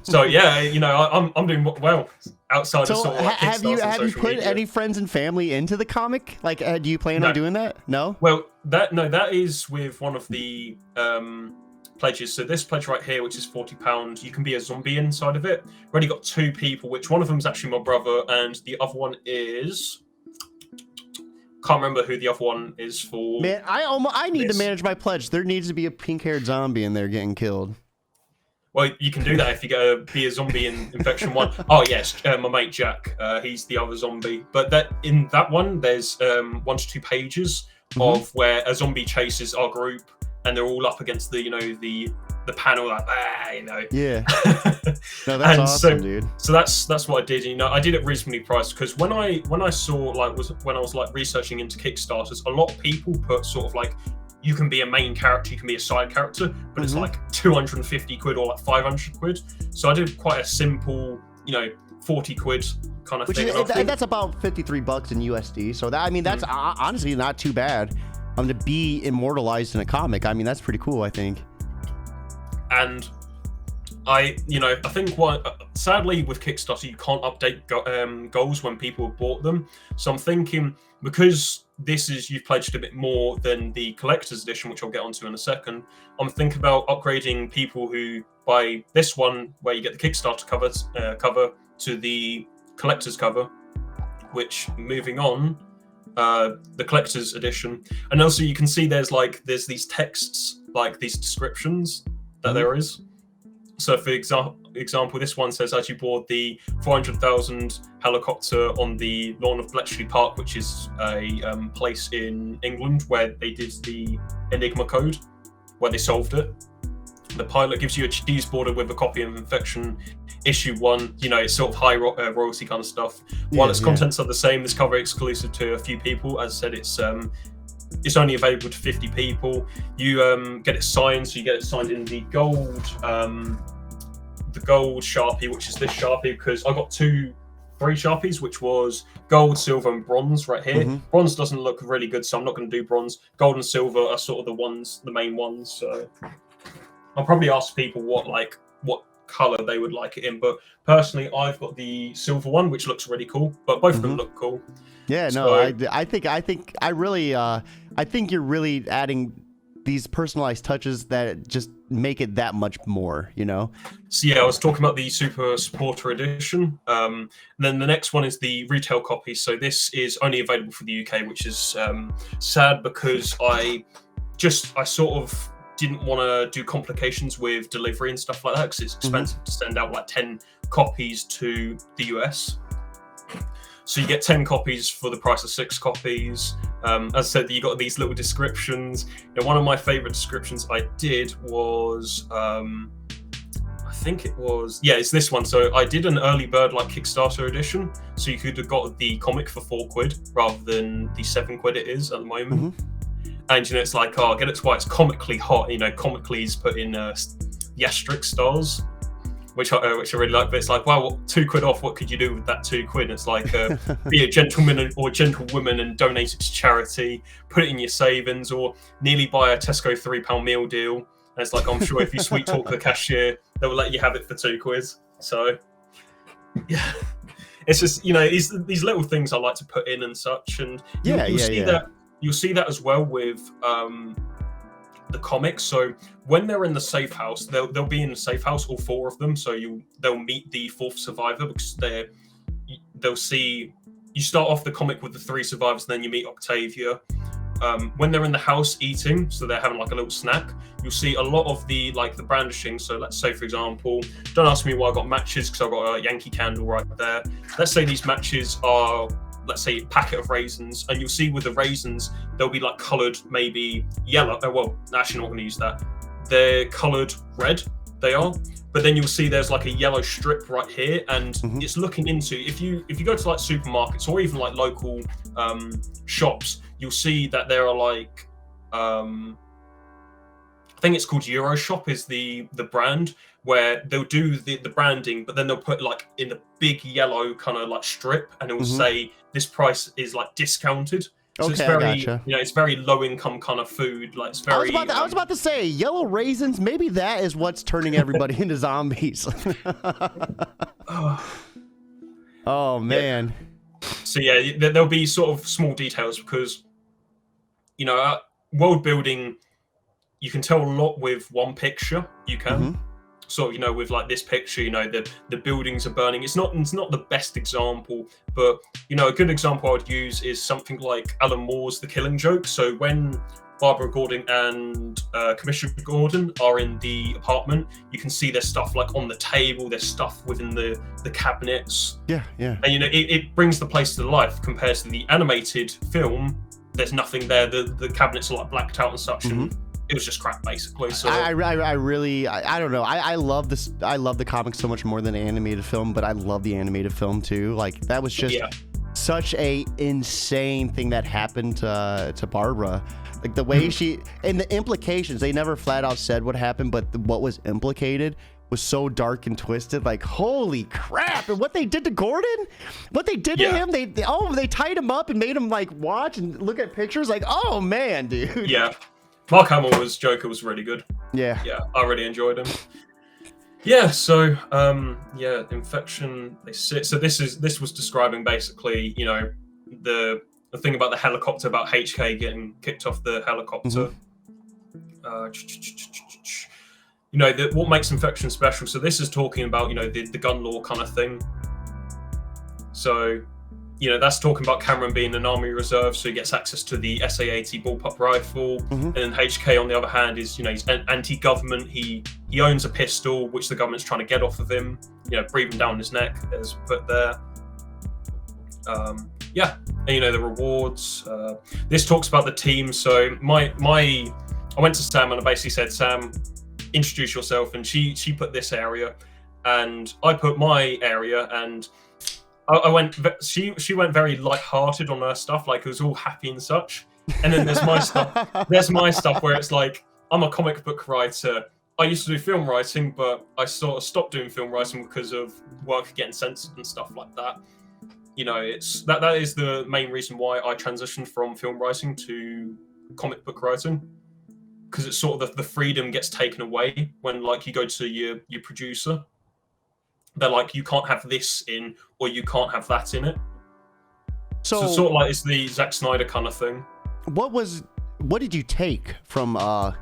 So yeah, you know, I'm doing well outside of sort of like have you put media. any friends and family into the comic? Like, do you plan on doing that? No. Well, that is with one of the pledges. So this pledge right here, which is £40, you can be a zombie inside of it. We've already got 2 people, which one of them is actually my brother, and the other one is. Can't remember who the other one is for. Man, I need to manage my pledge. There needs to be a pink-haired zombie in there getting killed. Well, you can do that if you be a zombie in Infection 1. Oh, yes, my mate Jack. He's the other zombie. But in that one, there's 1 to 2 pages of where a zombie chases our group, and they're all up against the, you know, the panel, like, you know. Yeah. No, that's awesome, dude. So that's what I did. You know, I did it reasonably priced, because when I saw, like, when I was like researching into Kickstarters, a lot of people put sort of like, you can be a main character, you can be a side character, but it's like 250 quid or like 500 quid. So I did quite a simple, you know, 40 quid kind of thing. And that's about $53 in USD. So that, I mean, that's honestly not too bad. To be immortalized in a comic, I mean, that's pretty cool, I think. And I think sadly with Kickstarter, you can't update goals when people have bought them. So I'm thinking, because you've pledged a bit more than the collector's edition, which I'll get onto in a second, I'm thinking about upgrading people who buy this one, where you get the Kickstarter cover to the collector's cover, which, moving on, the collector's edition. And also you can see there's these texts, like these descriptions that there is. So for example, this one says, as you board the 400,000 helicopter on the lawn of Bletchley Park, which is a place in England where they did the Enigma code, where they solved it. The pilot gives you a cheese border with a copy of Infection issue 1. You know, it's sort of high royalty kind of stuff. While its contents are the same, this cover exclusive to a few people. As I said, it's only available to 50 people. You get it signed, so you get it signed in the gold Sharpie, which is this Sharpie, because I got 3 Sharpies, which was gold, silver, and bronze right here. Bronze doesn't look really good, so I'm not going to do bronze. Gold and silver are sort of the main ones. So I'll probably ask people what color they would like it in, but personally I've got the silver one, which looks really cool, but both of them look cool. Yeah, so, no, I think you're really adding these personalized touches that just make it that much more, you know. So yeah, I was talking about the Super Supporter Edition. Then the next one is the retail copy. So this is only available for the UK, which is sad, because I sort of didn't want to do complications with delivery and stuff like that, because it's expensive to send out like 10 copies to the US. So you get 10 copies for the price of 6 copies. As I said, you got these little descriptions. Now, one of my favorite descriptions I did was, it's this one. So I did an early bird like Kickstarter edition. So you could have got the comic for 4 quid rather than the 7 quid it is at the moment. And, you know, it's like, get it why it's comically hot. You know, comically is put in the asterisk stars. which I really like. But it's like, wow, £2 off. What could you do with that £2? It's like, be a gentleman or gentlewoman and donate it to charity. Put it in your savings, or nearly buy a Tesco £3 meal deal. And it's like, I'm sure if you sweet talk the cashier, they will let you have it for £2. So, yeah, it's just, you know, these little things I like to put in and such, and you'll see that as well with the comics. So when they're in the safe house, they'll be in the safe house, all 4 of them. So they'll meet the 4th survivor, because they'll see, you start off the comic with the 3 survivors, and then you meet Octavia. When they're in the house eating, so they're having like a little snack, you'll see a lot of the brandishing. So let's say, for example, don't ask me why I got matches, because I've got a Yankee candle right there. Let's say these matches are, let's say, a packet of raisins, and you'll see with the raisins, they'll be like coloured maybe yellow. Oh, well, actually not going to use that. They're coloured red, they are. But then you'll see there's like a yellow strip right here, and it's looking into, if you go to like supermarkets or even like local shops, you'll see that there are like, I think it's called Euroshop is the brand, where they'll do the branding, but then they'll put like in a big yellow kind of like strip, and it will say this price is like discounted. So it's very, I gotcha. you know, it's very low income kind of food. Like, it's very. I was about to say yellow raisins. Maybe that is what's turning everybody into zombies. Oh man. Yeah. So yeah, there'll be sort of small details, because, you know, world building, you can tell a lot with one picture. You can. So, you know, with like this picture, you know, the buildings are burning. It's not the best example, but, you know, a good example I would use is something like Alan Moore's The Killing Joke. So when Barbara Gordon and Commissioner Gordon are in the apartment, you can see there's stuff like on the table, there's stuff within the cabinets. Yeah. And, you know, it brings the place to life, compared to the animated film. There's nothing there. The cabinets are like blacked out and such, and it was just crap, basically. So I really don't know. I love this. I love the comics so much more than the animated film, but I love the animated film too. Like, that was just such a insane thing that happened to Barbara. Like, the way she, and the implications, they never flat out said what happened, but what was implicated was so dark and twisted. Like, holy crap. And what they did to Gordon, what they did to him, they tied him up and made him like watch and look at pictures. Like, oh man, dude. Yeah. Mark Hamill's Joker was really good. Yeah, I really enjoyed him. Yeah, so infection. So this was describing basically, you know, the thing about the helicopter, about HK getting kicked off the helicopter. You know, what makes infection special. So this is talking about, you know, the gun law kind of thing. So, you know, that's talking about Cameron being an Army Reserve, so he gets access to the SA-80 bullpup rifle. And then HK, on the other hand, is, you know, he's anti-government. He owns a pistol, which the government's trying to get off of him. You know, breathing down his neck, as put there. And, you know, the rewards. This talks about the team. So I went to Sam and I basically said, Sam, introduce yourself. And she put this area, and I put my area, and I went. She went very light-hearted on her stuff, like it was all happy and such. And then there's my stuff. There's my stuff where it's like, I'm a comic book writer. I used to do film writing, but I sort of stopped doing film writing because of work getting censored and stuff like that. You know, it's that is the main reason why I transitioned from film writing to comic book writing, because it's sort of the freedom gets taken away when, like, you go to your producer. They're like, you can't have this in, or you can't have that in it. So it's sort of like, it's the Zack Snyder kind of thing. What did you take from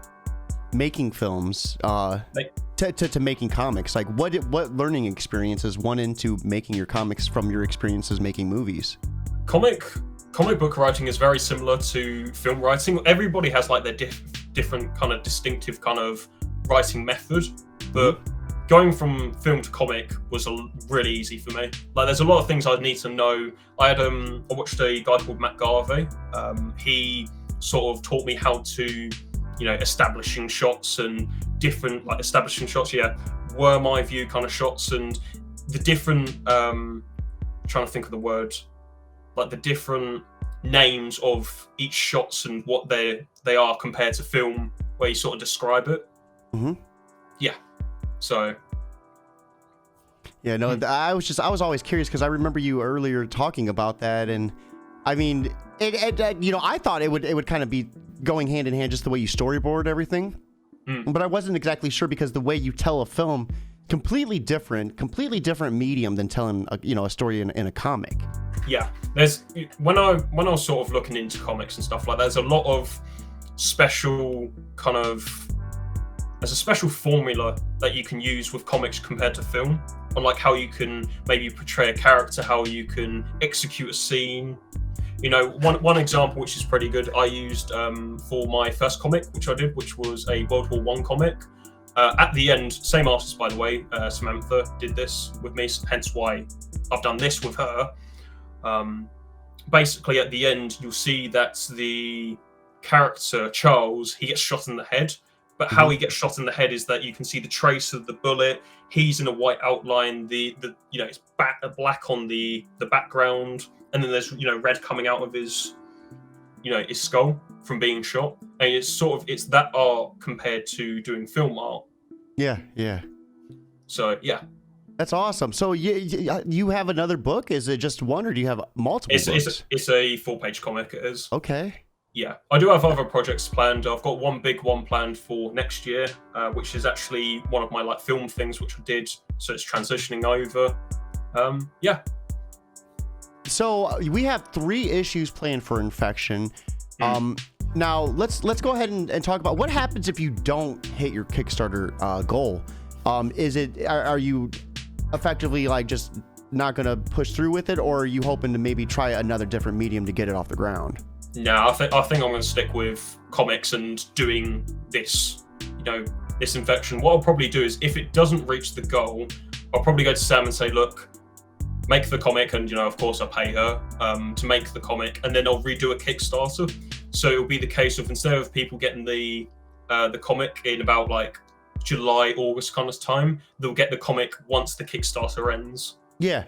making films to making comics? Like, what learning experiences went into making your comics from your experiences making movies? Comic book writing is very similar to film writing. Everybody has like their different kind of distinctive kind of writing method, but going from film to comic was really easy for me. Like, there's a lot of things I'd need to know. I watched a guy called Matt Garvey. He sort of taught me how to, you know, establishing shots and different, like, establishing shots, were my view kind of shots, and the different, trying to think of the word, like the different names of each shots and what they are compared to film, where you sort of describe it. Yeah. So, Yeah, no, I was always curious because I remember you earlier talking about that, and I mean, I thought it would kind of be going hand in hand just the way you storyboard everything, but I wasn't exactly sure because the way you tell a film, completely different medium than telling a story in a comic. Yeah, when I was sort of looking into comics and stuff like that, there's a lot of special there's a special formula that you can use with comics compared to film, on like how you can maybe portray a character, how you can execute a scene. One example which is pretty good, I used for my first comic, which I did, which was a World War I comic. At the end, same artist by the way, Samantha did this with me, hence why I've done this with her. Basically, at the end, you'll see that the character Charles, he gets shot in the head. But how he gets shot in the head is that you can see the trace of the bullet. He's in a white outline. It's black on the background, and then there's red coming out of his his skull from being shot. And it's that art compared to doing film art. Yeah. So yeah. That's awesome. So you have another book? Is it just one, or do you have multiple books? It's a 4-page comic. It is. Okay. Yeah, I do have other projects planned. I've got one big one planned for next year, which is actually one of my film things which I did. So it's transitioning over. Yeah. So we have 3 issues planned for Infection. Now let's go ahead and talk about what happens if you don't hit your Kickstarter goal. Are you effectively just not going to push through with it, or are you hoping to maybe try another different medium to get it off the ground? No, I think I'm going to stick with comics and doing this, this Infection. What I'll probably do is, if it doesn't reach the goal, I'll probably go to Sam and say, look, make the comic, and of course I pay her to make the comic, and then I'll redo a Kickstarter. So it'll be the case of, instead of people getting the comic in about July, August kind of time, they'll get the comic once the Kickstarter ends. Yeah.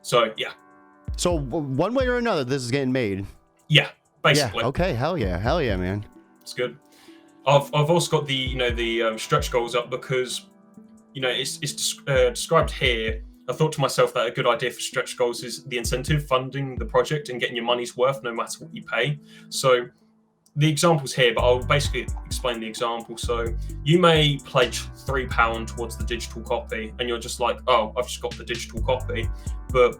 So yeah. So one way or another, this is getting made. Yeah. Basically. Yeah, okay, hell yeah, man. It's good. I've also got the stretch goals up because it's described here. I thought to myself that a good idea for stretch goals is the incentive, funding the project and getting your money's worth no matter what you pay. So the example's here, but I'll basically explain the example. So you may pledge £3 towards the digital copy, and you're just like, oh, I've just got the digital copy, but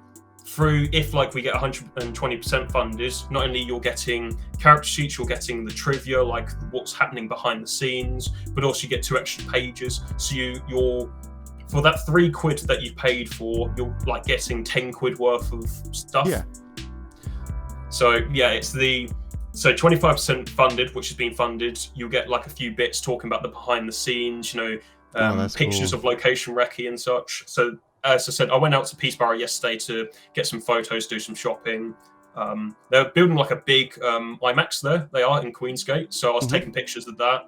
if we get 120% funded, not only you're getting character sheets, you're getting the trivia, like what's happening behind the scenes, but also you get 2 extra pages. So you're for that £3 that you paid for, you're getting 10 quid worth of stuff. Yeah. So yeah, it's so 25% funded, which has been funded. You'll get a few bits talking about the behind the scenes, pictures of location recce and such. So as I said, I went out to Peterborough yesterday to get some photos, do some shopping. They're building a big IMAX there. They are in Queensgate, so I was taking pictures of that.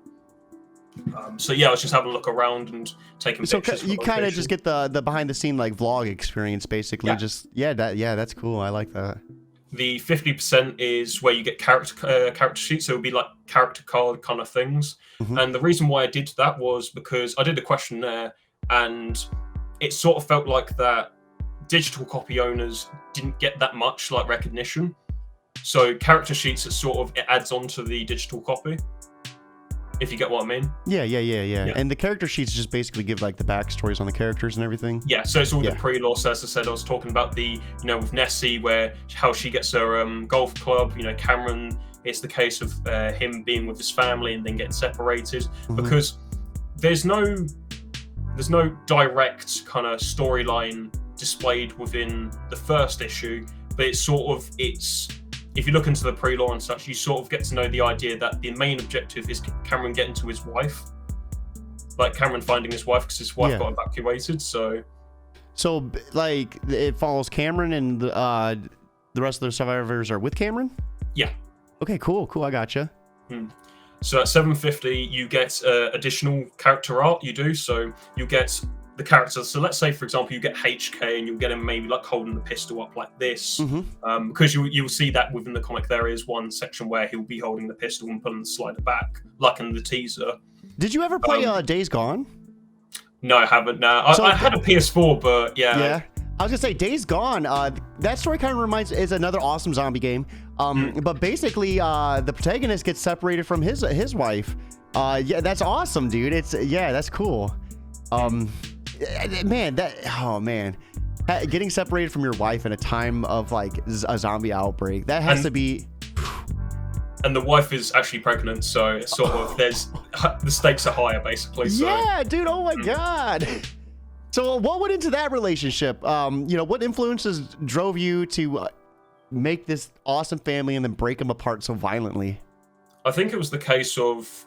So yeah, I was just having a look around and taking pictures. So you kind of just get the behind the scene vlog experience, basically. Yeah. That's cool. I like that. The 50% is where you get character sheets, so it'll be character card kind of things. And the reason why I did that was because I did a questionnaire, and it sort of felt like that digital copy owners didn't get that much recognition. So character sheets, it adds on to the digital copy, if you get what I mean. Yeah. And the character sheets just basically give the backstories on the characters and everything. Yeah, so it's all the pre-lore. So as I said, I was talking about with Nessie, how she gets her golf club. Cameron, it's the case of him being with his family and then getting separated, because there's no direct kind of storyline displayed within the first issue, but it's if you look into the pre-lore and such, you sort of get to know the idea that the main objective is Cameron getting to his wife, Cameron finding his wife, because his wife got evacuated. So it follows Cameron, and the rest of the survivors are with Cameron. Yeah. Okay. Cool. I gotcha. So at $7.50, you get additional character art. You do, so you get the characters. So let's say, for example, you get HK, and you'll get him maybe holding the pistol up like this, because you'll see that within the comic there is one section where he'll be holding the pistol and pulling the slider back, like in the teaser. Did you ever play Days Gone? No, I haven't. No, So I had a PS4, but yeah. I was gonna say Days Gone. That story kind of is another awesome zombie game. But basically, the protagonist gets separated from his wife. Yeah, that's awesome, dude. That's cool. Man, getting separated from your wife in a time of like a zombie outbreak, that has to be. And the wife is actually pregnant, so it's sort of the stakes are higher, basically. So. Yeah, dude. Oh my god. So what went into that relationship? What influences drove you to make this awesome family and then break them apart so violently? I think it was the case of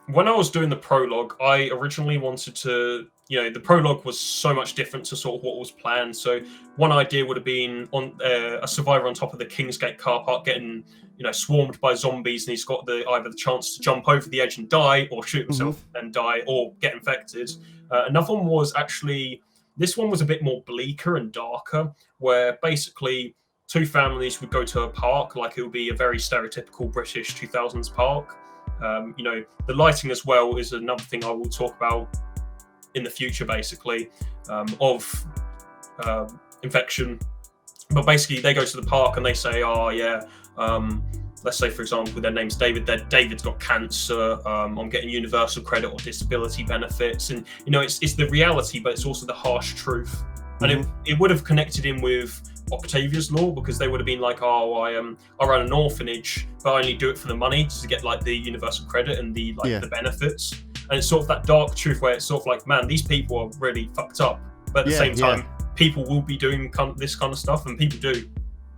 when I was doing the prologue, I originally wanted to, the prologue was so much different to sort of what was planned. So one idea would have been on a survivor on top of the Kingsgate car park getting, swarmed by zombies, and he's got either the chance to jump over the edge and die, or shoot himself and die, or get infected. Another one was this one was a bit more bleaker and darker, where basically two families would go to a park, like it would be a very stereotypical British 2000s park. The lighting as well is another thing I will talk about in the future, basically, of infection. But basically, they go to the park and they say, let's say, for example, their name's David. David's got cancer. I'm getting universal credit or disability benefits, and it's the reality, but it's also the harsh truth. And it would have connected in with Octavia's law, because they would have been like, I run an orphanage, but I only do it for the money to get like the universal credit and the benefits. And it's sort of that dark truth where it's sort of like, man, these people are really fucked up, but at the same time, people will be doing this kind of stuff, and people do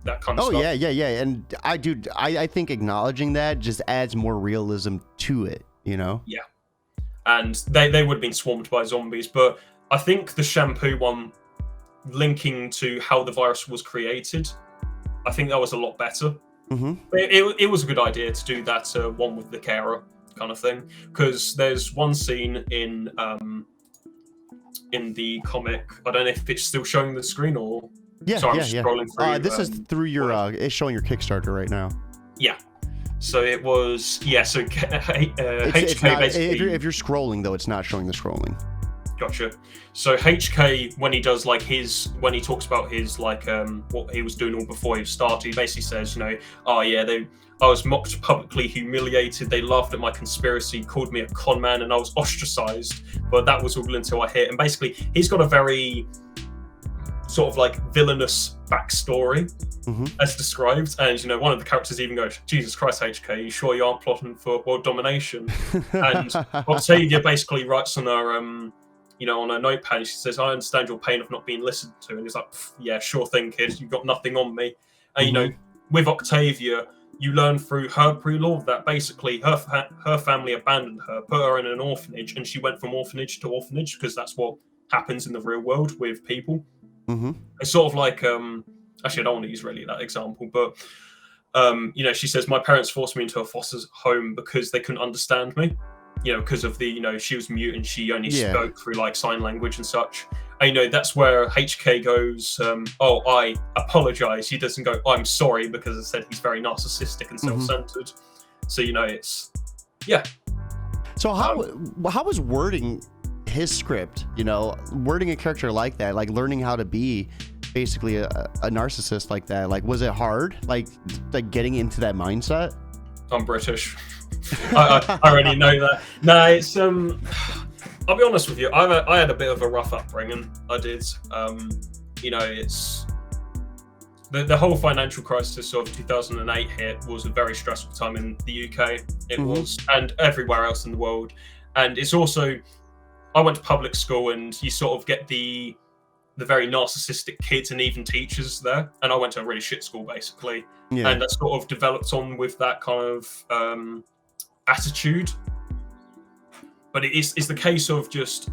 that kind of stuff. Oh yeah. And I think acknowledging that just adds more realism to it, Yeah. And they would have been swarmed by zombies, but I think the shampoo one, linking to how the virus was created, I think that was a lot better. It was a good idea to do that one with the carer kind of thing, because there's one scene in the comic. I don't know if it's still showing the screen or I'm scrolling through. This is through your it's showing your Kickstarter right now. Yeah. So it was so HK basically. If you're scrolling though, it's not showing the scrolling. Gotcha. So HK, when he does when he talks about his what he was doing all before he started, he basically says, I was mocked, publicly humiliated. They laughed at my conspiracy, called me a con man, and I was ostracized. But that was all until I hit. And basically, he's got a very sort of like villainous backstory, as described. And one of the characters even goes, "Jesus Christ, HK, you sure you aren't plotting for world domination?" And Octavia basically writes on her on her notepad, she says, "I understand your pain of not being listened to." And he's like, "Yeah, sure thing, kid. You've got nothing on me." And with Octavia, you learn through her pre-law that basically her family abandoned her, put her in an orphanage, and she went from orphanage to orphanage, because that's what happens in the real world with people. It's sort of like actually, I don't want to use really that example, but she says, "My parents forced me into a foster home because they couldn't understand me, because of the she was mute and she only spoke through like sign language and such." And that's where HK goes, I apologize. He doesn't go, "I'm sorry," because I said he's very narcissistic and self-centered. So it's So how was wording his script, wording a character like that, like learning how to be basically a narcissist like that, like was it hard, like getting into that mindset? I'm British. I already know that. No, it's I'll be honest with you, I had a bit of a rough upbringing. I did. It's the whole financial crisis of 2008 hit was a very stressful time in the UK. It was, and everywhere else in the world. And it's also, I went to public school, and you sort of get the very narcissistic kids and even teachers there. And I went to a really shit school, basically. Yeah. And that sort of developed on with that kind of attitude. But it's the case of just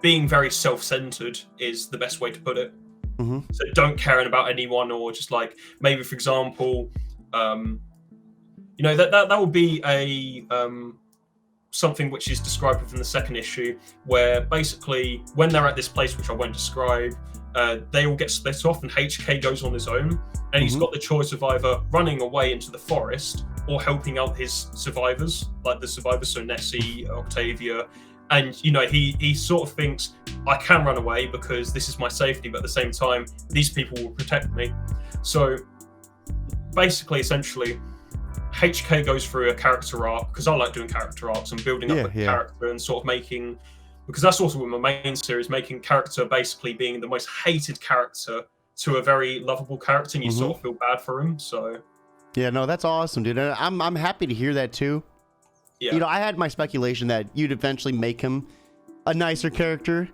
being very self-centered is the best way to put it. So don't care about anyone, or just like, maybe, for example, that will be a something which is described within the second issue, where basically when they're at this place, which I won't describe, they all get split off, and HK goes on his own, and he's got the choice of either running away into the forest or helping out his survivors, like the survivors, so Nessie, Octavia, and he sort of thinks I can run away because this is my safety, but at the same time these people will protect me. So basically, essentially, HK goes through a character arc, because I like doing character arcs and building up a character and sort of making, because that's also with my main series, making character basically being the most hated character to a very lovable character, and you sort of feel bad for him. So yeah, no, that's awesome, dude. And I'm happy to hear that too. Yeah. I had my speculation that you'd eventually make him a nicer character.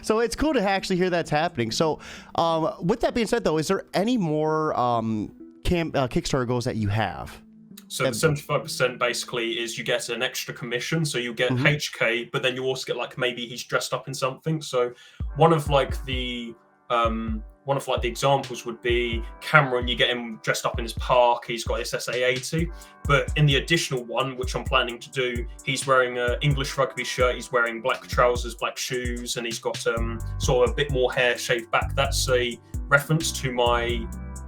So it's cool to actually hear that's happening. So with that being said, though, is there any more Kickstarter goals that you have? So the 75% basically is you get an extra commission. So you get HK, but then you also get like maybe he's dressed up in something. So one of the examples would be Cameron. You get him dressed up in his park. He's got his SA-80. But in the additional one, which I'm planning to do, he's wearing an English rugby shirt. He's wearing black trousers, black shoes, and he's got sort of a bit more hair shaved back. That's a reference to my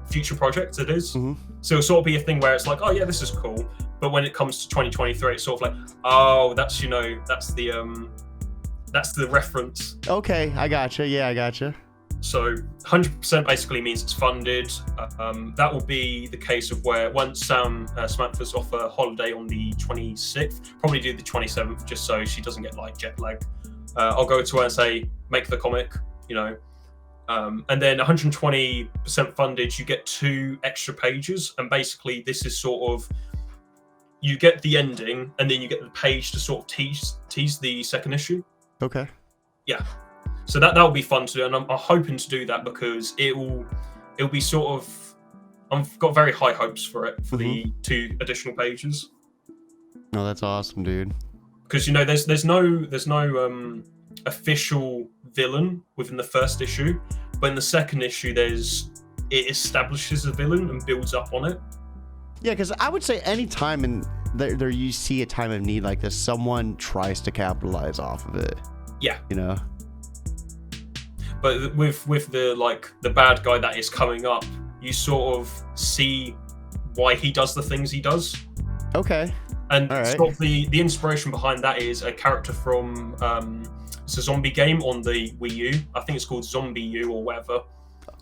future project. It is. So it'll sort of be a thing where it's like, oh yeah, this is cool. But when it comes to 2023, it's sort of like, oh, that's the reference. Okay, I gotcha. Yeah, I gotcha. So 100% basically means it's funded. That will be the case of where once Samantha's off a holiday on the 26th, probably do the 27th just so she doesn't get like jet lag. I'll go to her and say, make the comic, and then 120% funded, you get 2 extra pages. And basically this is sort of, you get the ending and then you get the page to sort of tease the second issue. Okay. Yeah. So that'll be fun to do, and I'm hoping to do that because it'll be sort of, I've got very high hopes for it for the 2 additional pages. No, that's awesome, dude. Because there's no official villain within the first issue, but in the second issue it establishes a villain and builds up on it. Yeah, because I would say any time in there you see a time of need like this, someone tries to capitalize off of it. Yeah. But with the bad guy that is coming up, you sort of see why he does the things he does. Okay. And sort of the inspiration behind that is a character from it's a zombie game on the Wii U. I think it's called Zombie U or whatever.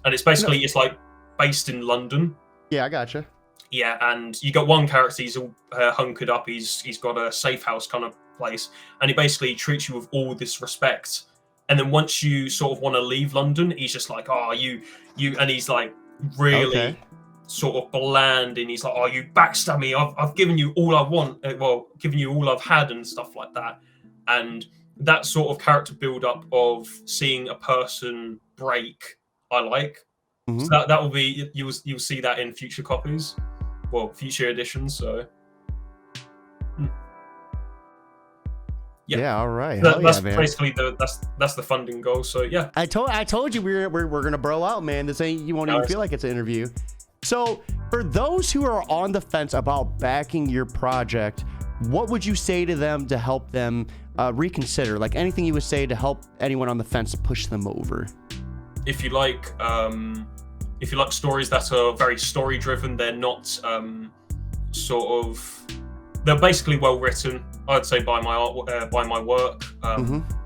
And it's basically it's like based in London. Yeah, I gotcha. Yeah, and you got one character, he's all hunkered up, he's got a safe house kind of place, and he basically treats you with all this respect. And then once you sort of want to leave London, he's just like, oh, you, and he's like really sort of bland, and he's like, oh, you backstab me. I've given you all I want, given you all I've had and stuff like that. And that sort of character build up of seeing a person break, I like. So that will be, you'll see that in future copies, future editions. So. Yeah, all right. That's basically that's the funding goal. So yeah, I told you we're gonna bro out, man. This ain't, you won't even feel like it's an interview. So for those who are on the fence about backing your project, what would you say to them to help them reconsider? Like anything you would say to help anyone on the fence to push them over? If you like stories that are very story driven, they're not they're basically well written, I'd say, by my art, by my work.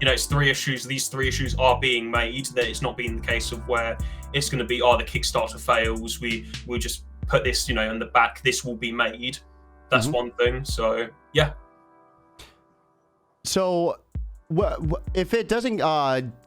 It's 3 issues. These 3 issues are being made. That it's not being the case of where it's going to be, the Kickstarter fails. We'll just put this, in the back. This will be made. That's one thing. So yeah. So, if it doesn't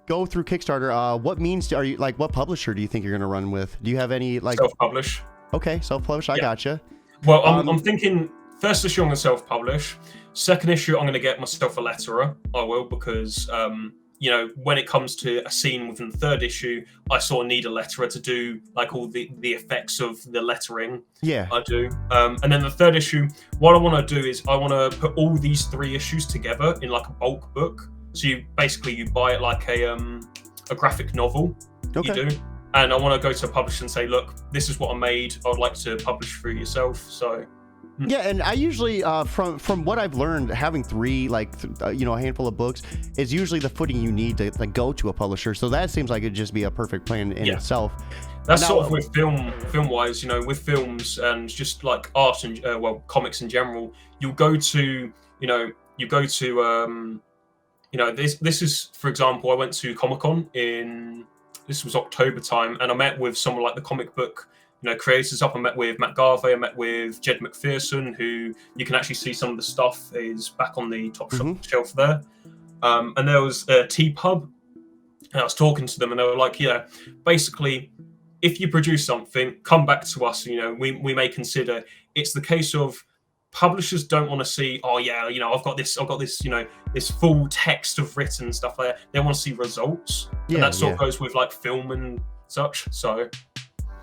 go through Kickstarter, what means are you like? What publisher do you think you're going to run with? Do you have any like self-publish? Okay, self-publish. I gotcha. Well, I'm thinking. First issue, I'm going to self-publish. Second issue, I'm going to get myself a letterer. I will, because, when it comes to a scene within the 3rd issue, I sort of need a letterer to do, like, all the effects of the lettering. Yeah. I do. And then the 3rd issue, what I want to do is I want to put all these 3 issues together in, like, a bulk book. So you buy it like a graphic novel. Okay. You do. And I want to go to a publisher and say, look, this is what I made. I would like to publish through yourself. So... Yeah, and I usually, from what I've learned, having 3, a handful of books is usually the footing you need to go to a publisher. So that seems like it'd just be a perfect plan in itself. That's sort of with film-wise, with films and just like art and comics in general, you'll go to, you go to this is, for example, I went to Comic-Con this was October time, and I met with someone like the comic book creators up. I met with Matt Garvey, I met with Jed McPherson, who you can actually see some of the stuff is back on the top shelf there. And there was a TeePub, and I was talking to them, and they were like, basically, if you produce something, come back to us. We may consider. It's the case of publishers don't want to see, I've got this, this full text of written stuff like that. They want to see results, and that sort of goes with like film and such. So,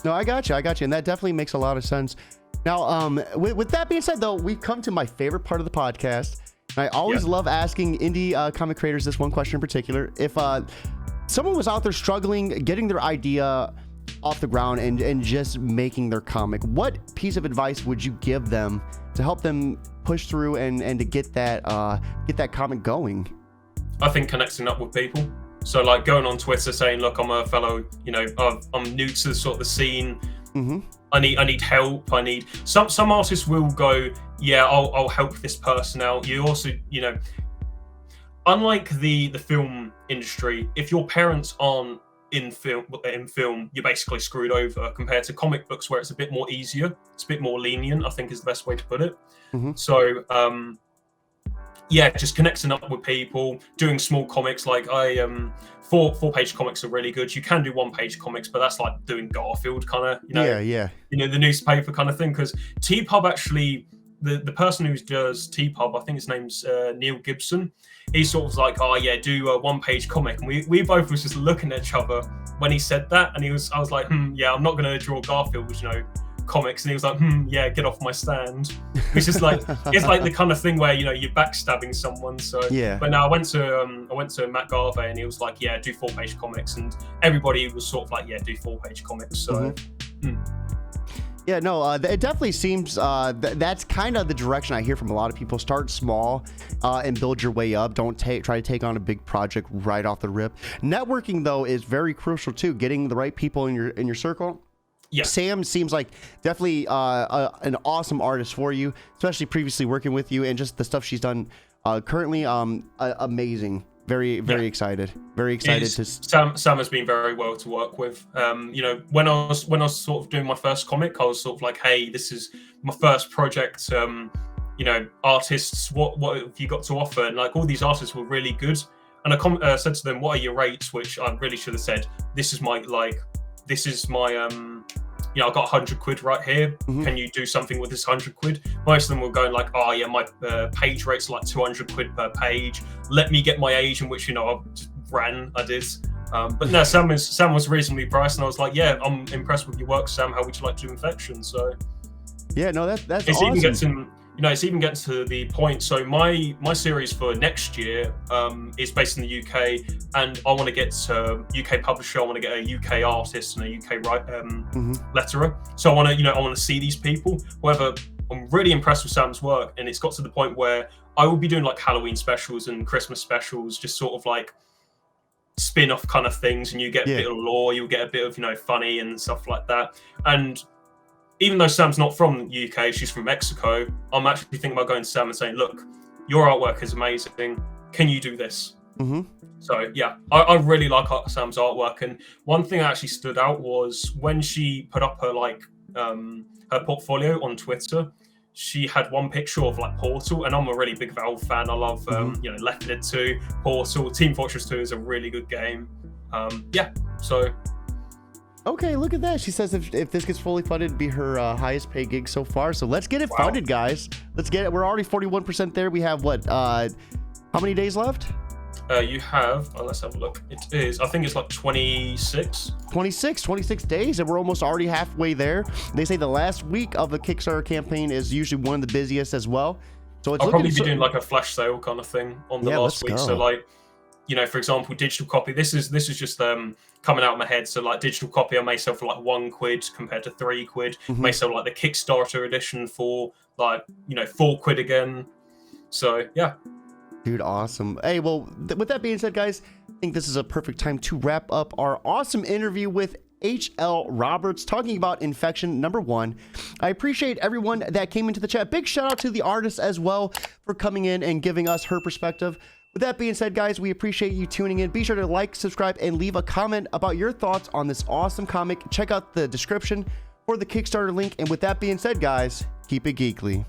no, I got you, and that definitely makes a lot of sense. Now, with that being said, though, we've come to my favorite part of the podcast. I always love asking indie comic creators this one question in particular. If someone was out there struggling, getting their idea off the ground and just making their comic, what piece of advice would you give them to help them push through and to get that comic going? I think connecting up with people. So like going on Twitter saying, look, I'm a fellow, I'm new to sort of the scene. I need help. I need some artists will go, I'll help this person out. You also, unlike the film industry, if your parents aren't in film, you're basically screwed over compared to comic books where it's a bit more easier. It's a bit more lenient, I think is the best way to put it. So, just connecting up with people, doing small comics. Like four-page comics are really good. You can do one-page comics, but that's like doing Garfield kind of, the newspaper kind of thing. Because TeePub actually, the person who does TeePub, I think his name's Neil Gibson. He sort of like, do a one-page comic. And we both was just looking at each other when he said that, and I was like, I'm not going to draw Garfield, comics. And he was like, get off my stand. Which is like, it's like the kind of thing where you're backstabbing someone. So But now I went to Matt Garvey, and he was like, do 4-page comics, and everybody was sort of like, do 4-page comics. So. Yeah, no, it definitely seems that's kind of the direction I hear from a lot of people. Start small and build your way up. Don't try to take on a big project right off the rip. Networking, though, is very crucial too. Getting the right people in your circle. Yeah. Sam seems like definitely an awesome artist for you, especially previously working with you, and just the stuff she's done currently. Amazing. Very excited. Very excited to. Sam has been very well to work with. When I was sort of doing my first comic, I was sort of like, hey, this is my first project. Artists, what have you got to offer? And like all these artists were really good. And I said to them, what are your rates? Which I really should have said, this is my I've got 100 quid right here. Can you do something with this 100 quid? Most of them were going like, my page rate's like 200 quid per page. Let me get my agent, which, I just I did. But no, Sam was reasonably priced, and I was like, I'm impressed with your work, Sam. How would you like to do Infection? So. Yeah, no, that's awesome. It's even getting to the point. So my series for next year is based in the UK, and I want to get a UK publisher. I want to get a UK artist and a UK letterer. So I want to see these people. However, I'm really impressed with Sam's work, and it's got to the point where I will be doing like Halloween specials and Christmas specials, just sort of like spin-off kind of things, and you get a bit of lore, you'll get a bit of funny and stuff like that. And even though Sam's not from the UK, she's from Mexico, I'm actually thinking about going to Sam and saying, look, your artwork is amazing. Can you do this? So, I really like Sam's artwork. And one thing that actually stood out was when she put up her her portfolio on Twitter, she had one picture of like Portal, and I'm a really big Valve fan. I love, Left 4 Dead 2, Portal, Team Fortress 2 is a really good game. So... Okay, look at that. She says if this gets fully funded, it'd be her highest paid gig so far. So let's get it funded, guys. Let's get it. We're already 41% there. We have what? How many days left? You have, let's have a look. It is, I think it's like 26 days, and we're almost already halfway there. They say the last week of the Kickstarter campaign is usually one of the busiest as well. So it's I'll probably be doing like a flash sale kind of thing on the last week. So like, for example, digital copy. This is just coming out of my head. So like digital copy, I may sell for like £1 compared to £3. May sell like the Kickstarter edition for like £4 again. So yeah. Dude, awesome. Hey, well, with that being said, guys, I think this is a perfect time to wrap up our awesome interview with HL Roberts talking about Infection #1. I appreciate everyone that came into the chat. Big shout out to the artist as well for coming in and giving us her perspective. With that being said, guys, we appreciate you tuning in. Be sure to like, subscribe, and leave a comment about your thoughts on this awesome comic. Check out the description for the Kickstarter link. And with that being said, guys, keep it geekly.